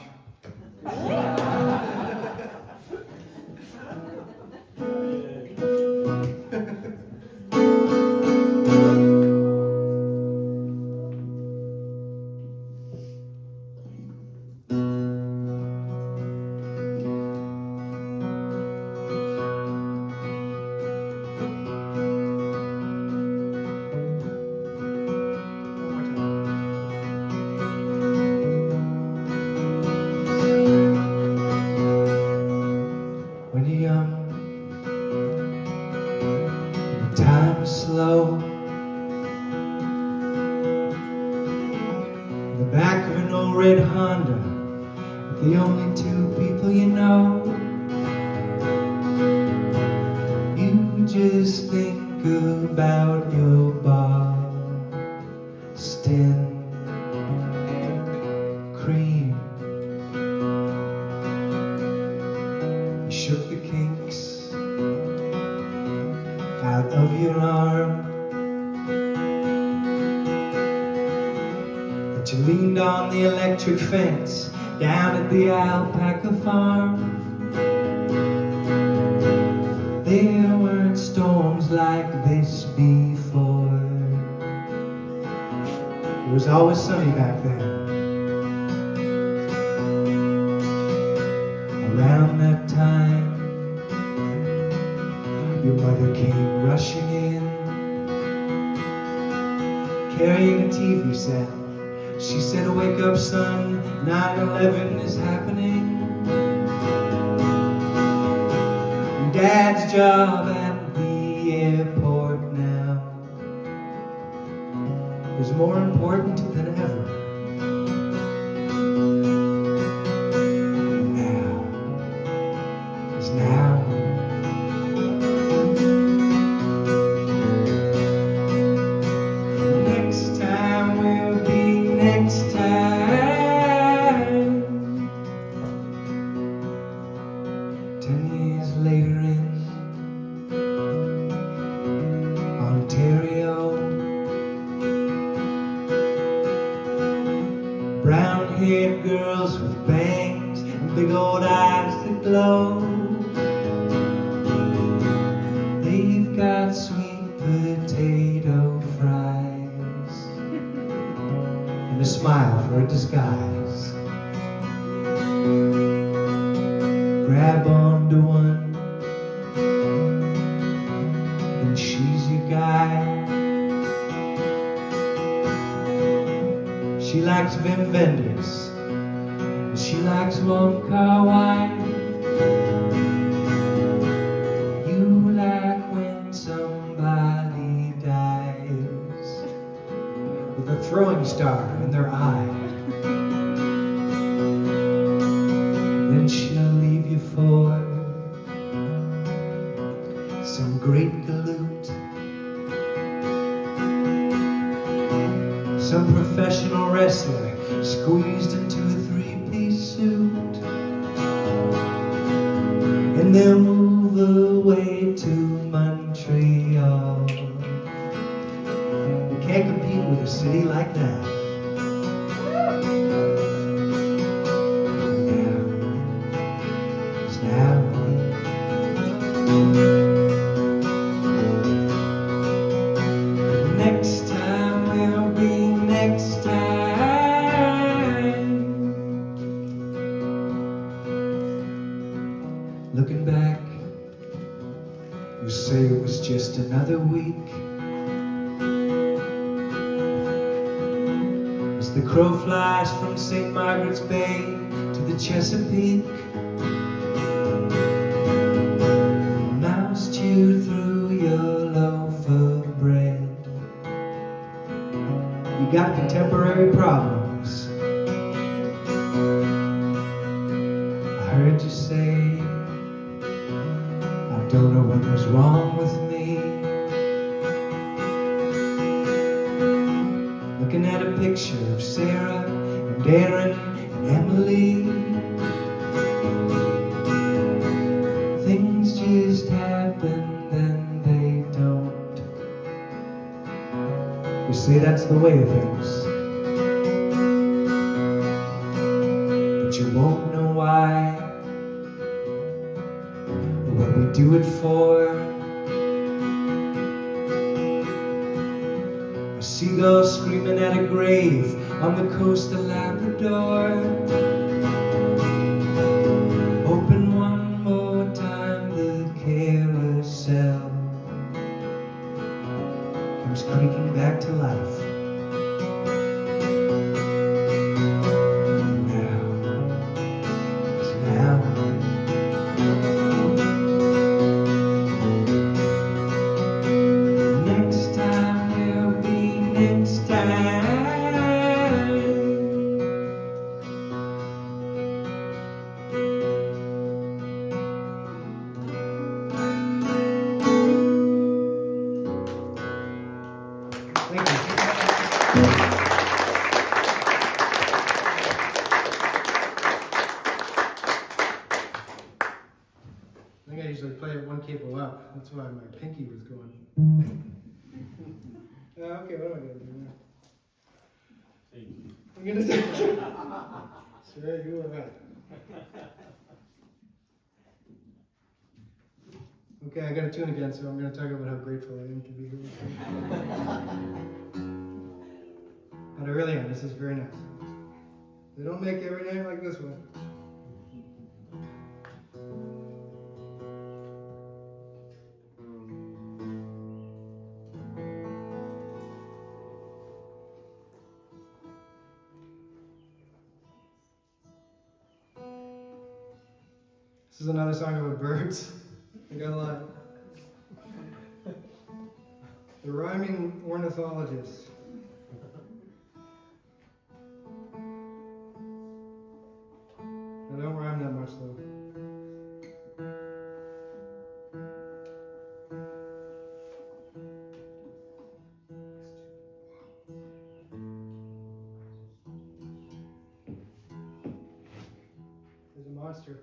Fence down at the alpaca farm. There weren't storms like this before. It was always sunny back then. Around that time, your mother came rushing in, carrying a TV set. She said, wake up son, 9/11 is happening. Dad's job at the airport now is more important than ever. Now is now. dark-haired girls with bangs and big old eyes that glow. They've got sweet potato fries and a smile for a disguise. Grab onto one, and she's your guide. She likes Vim Vendors, and she likes one car wine. You like when somebody dies with a throwing star in their eye. Then she'll leave you for some great galoot, some professional wrestler squeezed into a three-piece suit, and they'll move away to Montreal. You can't compete with a city like that. Next time will be next time. Looking back, you say it was just another week. As the crow flies from St. Margaret's Bay to the Chesapeake, mouse chewed through your loaf of bread. You got contemporary problems. I heard you say, I don't know what was wrong with me. Looking at a picture of Sarah and Darren and Emily. Things just happen, then they don't. You see, that's the way of things. But you won't know why, or what we do it for. A seagull screaming at a grave on the coast of Labrador. Open one more time, the carousel comes creaking back to life. Next time will be next time. Thank you. I think I usually play it one capo up. That's why my pinky was going. Okay, what am I going to do now? I'm going to say. Sure, you were right. Okay, I got to tune again, so I'm going to talk about how grateful I am to be here with you. But I really am. This is very nice. They don't make every night like this one. This is another song about birds. I got a lot. The rhyming ornithologist. I don't rhyme that much though. There's a monster.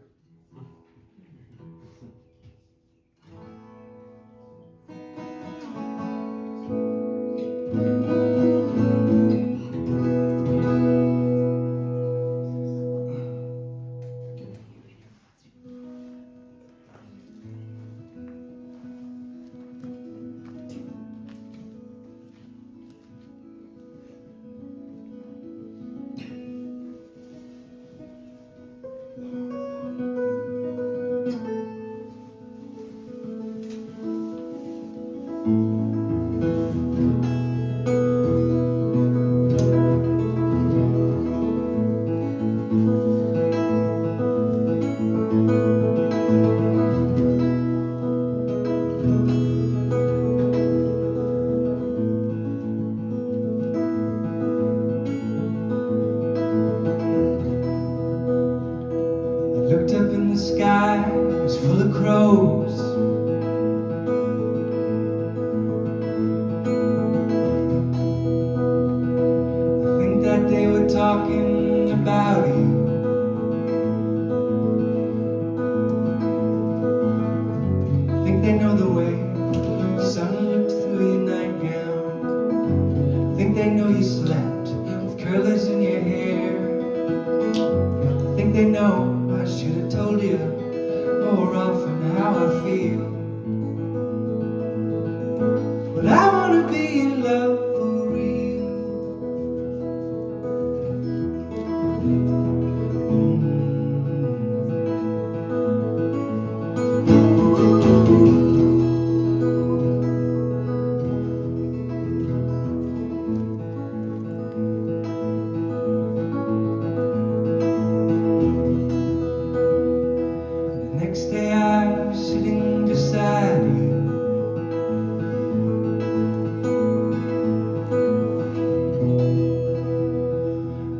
the sky was full of crows. I think that they were talking about you. I think they know the way the sun looked through your nightgown. I think they know you slept with curlers in your hair. I think they know I should have told you more often how I feel. But I wanna be in love for real. The next day I was sitting beside you.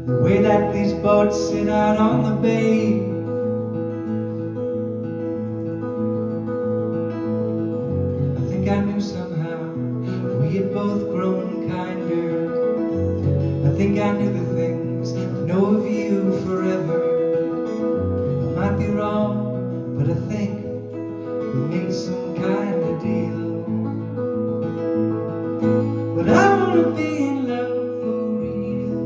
The way that these boats sit out on the bay, I think I knew somehow we had both grown kinder. I think I knew the things I know of you forever. I might be wrong, but I think we made some kind of deal. But I wanna be in love for real.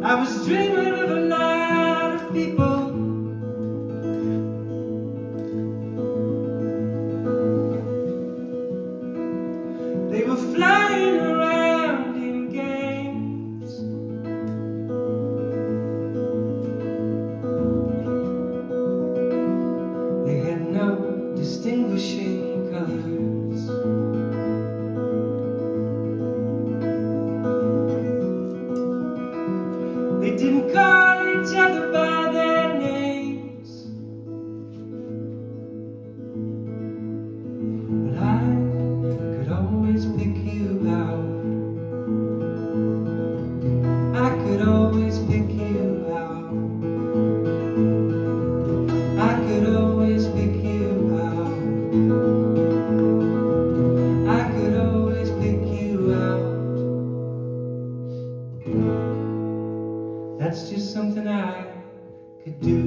I was dreaming of a lot of people. They were flying around in gangs. They had no distinguishing colors. They didn't call each other by their names. But I could always pick you out. I could always pick you out. I could always pick you out. I could always pick you out. That's just something I could do.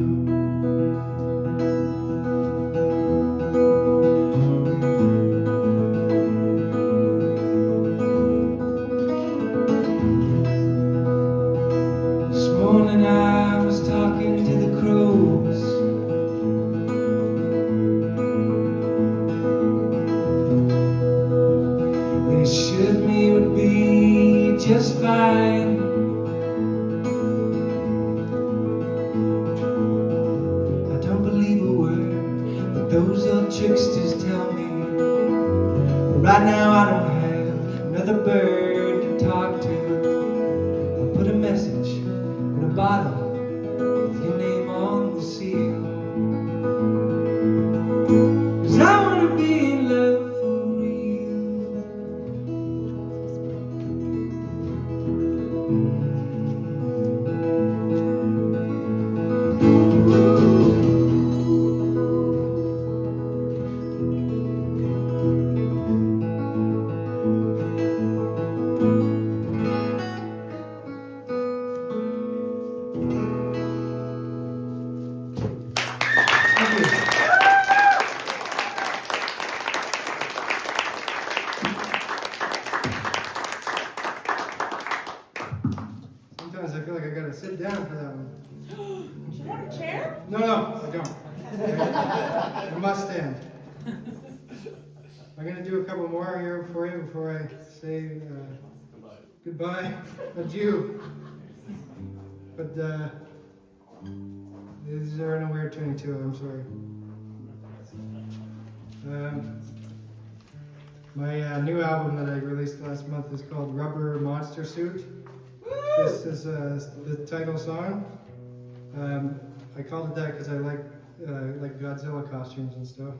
This morning I was talking to the crows. They assured me it would be just fine. I don't believe a word that those old tricksters tell me. But right now I don't have another bird to talk to. I'll put a message in a bottle with your name on the seal. 'Cause I wanna be in love for real. Thank you. Sometimes I feel like I gotta sit down for that one. Do you want a chair? No, I don't. I must stand. I'm gonna do a couple more here for you before I say goodbye. Adieu. But these are in a weird tuning too. I'm sorry. My new album that I released last month is called Rubber Monster Suit. This is the title song. I called it that because I like Godzilla costumes and stuff.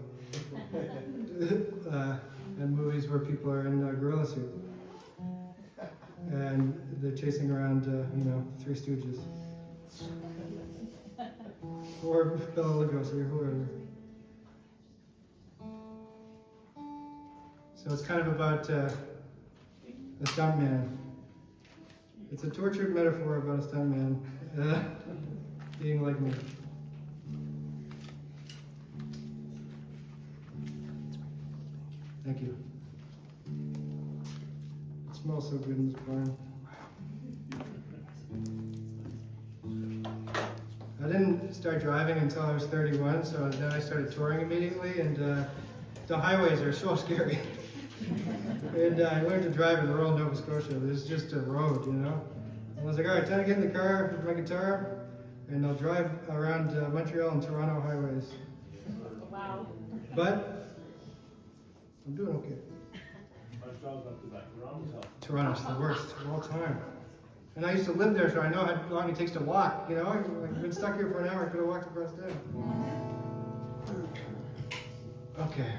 And movies where people are in gorilla suit. And they're chasing around, Three Stooges. Or Bela Lugosi or whoever. So it's kind of about a stuntman. It's a tortured metaphor about a stuntman being like me. Thank you. It smells so good in this barn. I didn't start driving until I was 31, so then I started touring immediately, and the highways are so scary. And I learned to drive in rural Nova Scotia. There's just a road, And I was like, all right, time to get in the car with my guitar, and I'll drive around Montreal and Toronto highways. Wow. But I'm doing okay. Toronto's the worst of all time. And I used to live there, so I know how long it takes to walk, I've been stuck here for an hour, I could have walked across town. Okay.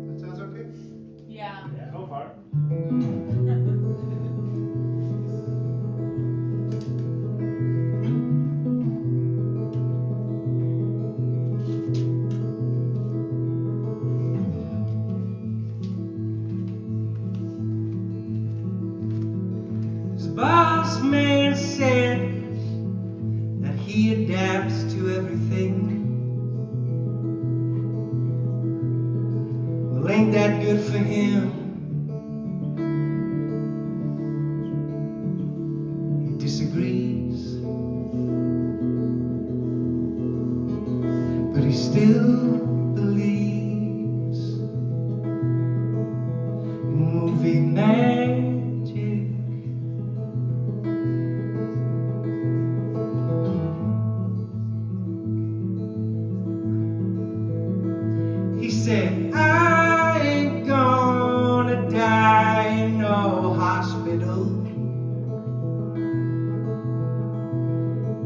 That sounds okay? Yeah. So far. This boss man said that he adapts to everything. Well, ain't that good for him? He disagrees, but he still believes in movie magic. He said, I ain't gonna die in no hospital.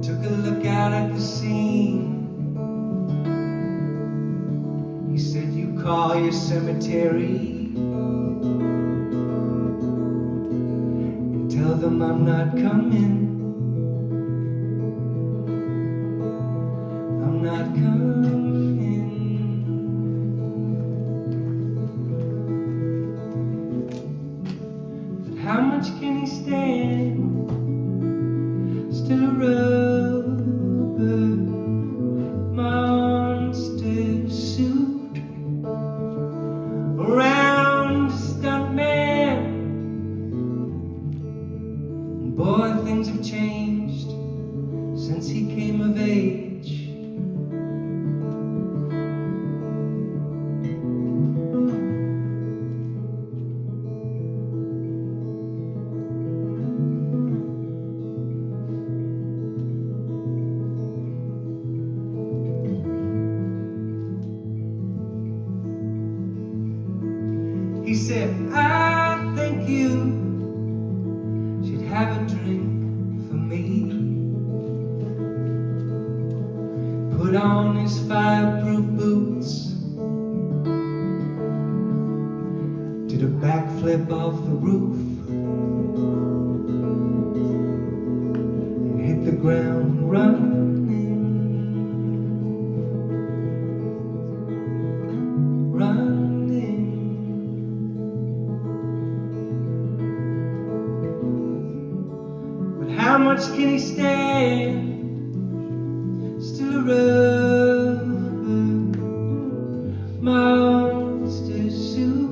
Took a look out at the scene. He said, you call your cemetery and tell them I'm not coming. I'm not coming. How much can he stand? Still a rubber monster suit around a stuntman. Boy, things have changed since he came of age. He said, I think you should have a drink for me. Put on his fireproof boots, did a backflip off the roof, and hit the ground running. How much can he stand? Still a rubber monster suit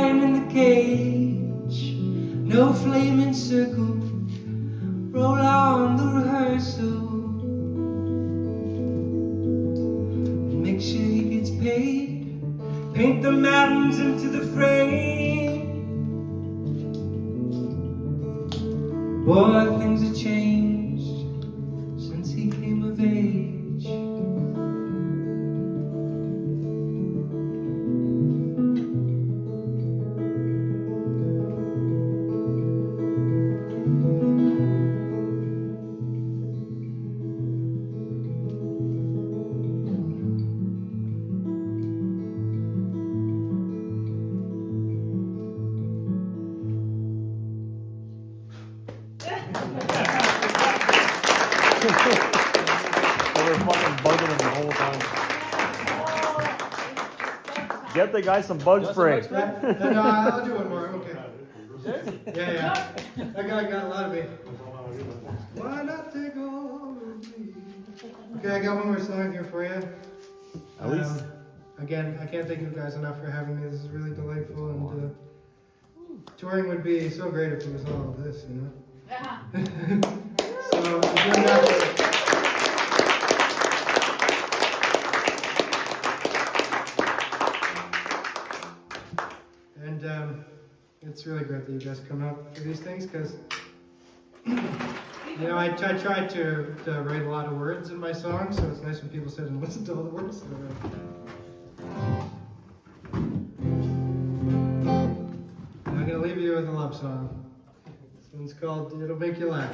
lion in the cage, no flaming circle, roll on the rehearsal. Make sure he gets paid, paint the mountains into the frame. Boy, things have changed since he came of age. They were fucking bugging him the whole time. Get the guy some bug spray. No, I'll do one more. Okay. Yeah. That guy got a lot of me. Why not take all of me? Okay, I got one more song here for you. At least. Again, I can't thank you guys enough for having me. This is really delightful, and touring would be so great if it was all of this, you know. So I'm doing that. And it's really great that you guys come out for these things, because you know, I try to write a lot of words in my songs, so it's nice when people sit and listen to all the words. I'm gonna leave you with a love song. This one's called "It'll Make You Laugh."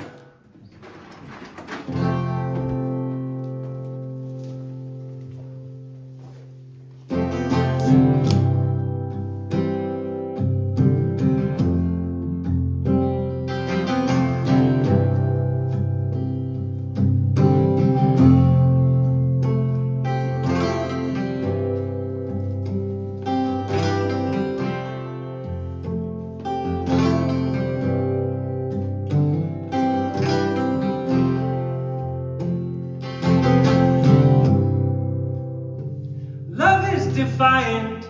Defiant.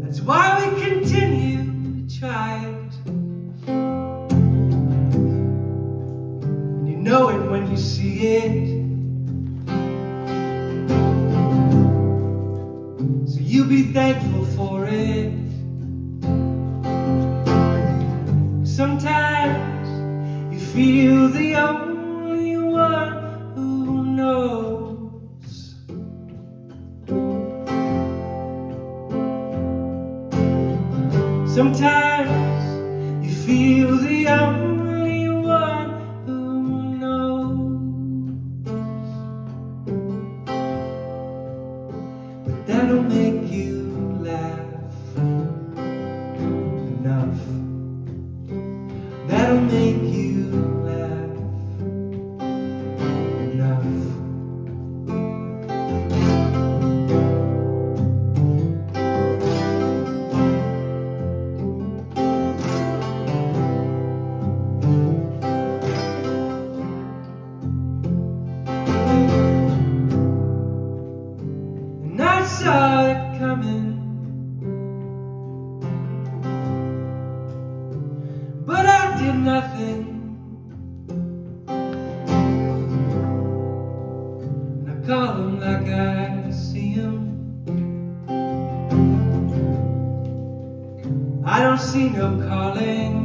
That's why we continue to try it. And you know it when you see it. So you be thankful for it. Sometimes you feel the only one who knows. Sometimes you feel the only one who knows. But that'll make you laugh enough. That'll make you laugh enough. And I saw it coming, but I did nothing. And I call him like I see him. I don't see no calling.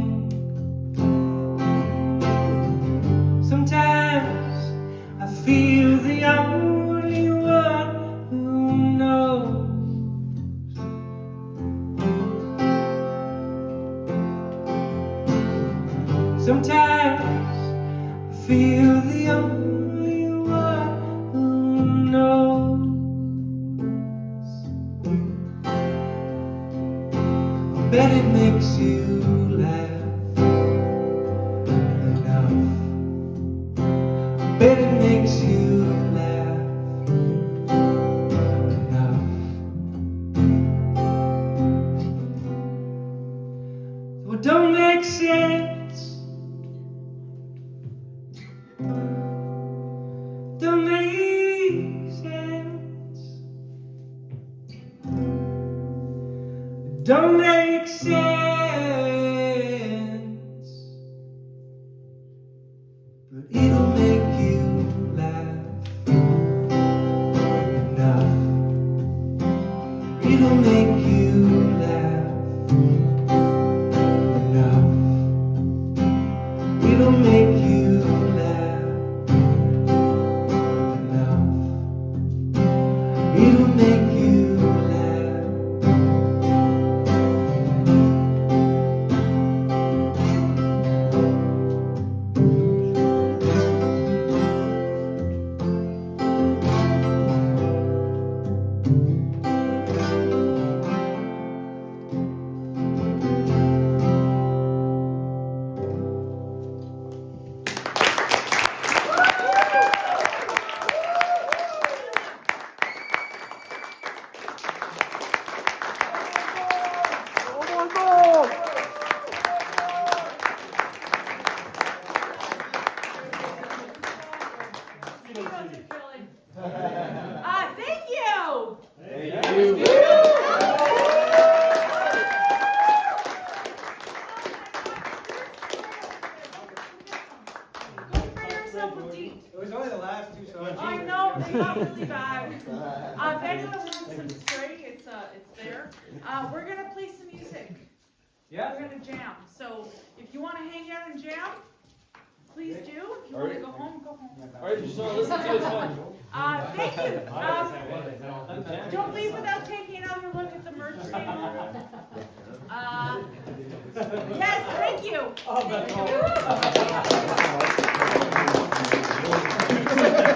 Sometimes I feel the only one who knows. Sometimes I feel the only one who knows. I bet it makes you laugh enough. I bet it makes you laugh enough. Well, it don't make sense. Don't make sense. don't make sense, but it'll make you laugh enough. It'll make you laugh enough. It'll make you laugh enough. It'll make you laugh. Thank you. It was only the last two songs. I know, they got really bad. If anyone wants some spray, it's there. We're gonna play some music. Yeah. We're gonna jam. So if you wanna hang out and jam, please do. If you wanna go home, go home. Alright, if you just want to listen to it, it's fine. Thank you. Don't leave without taking another look at the merch table. Yes, thank you. Thank you.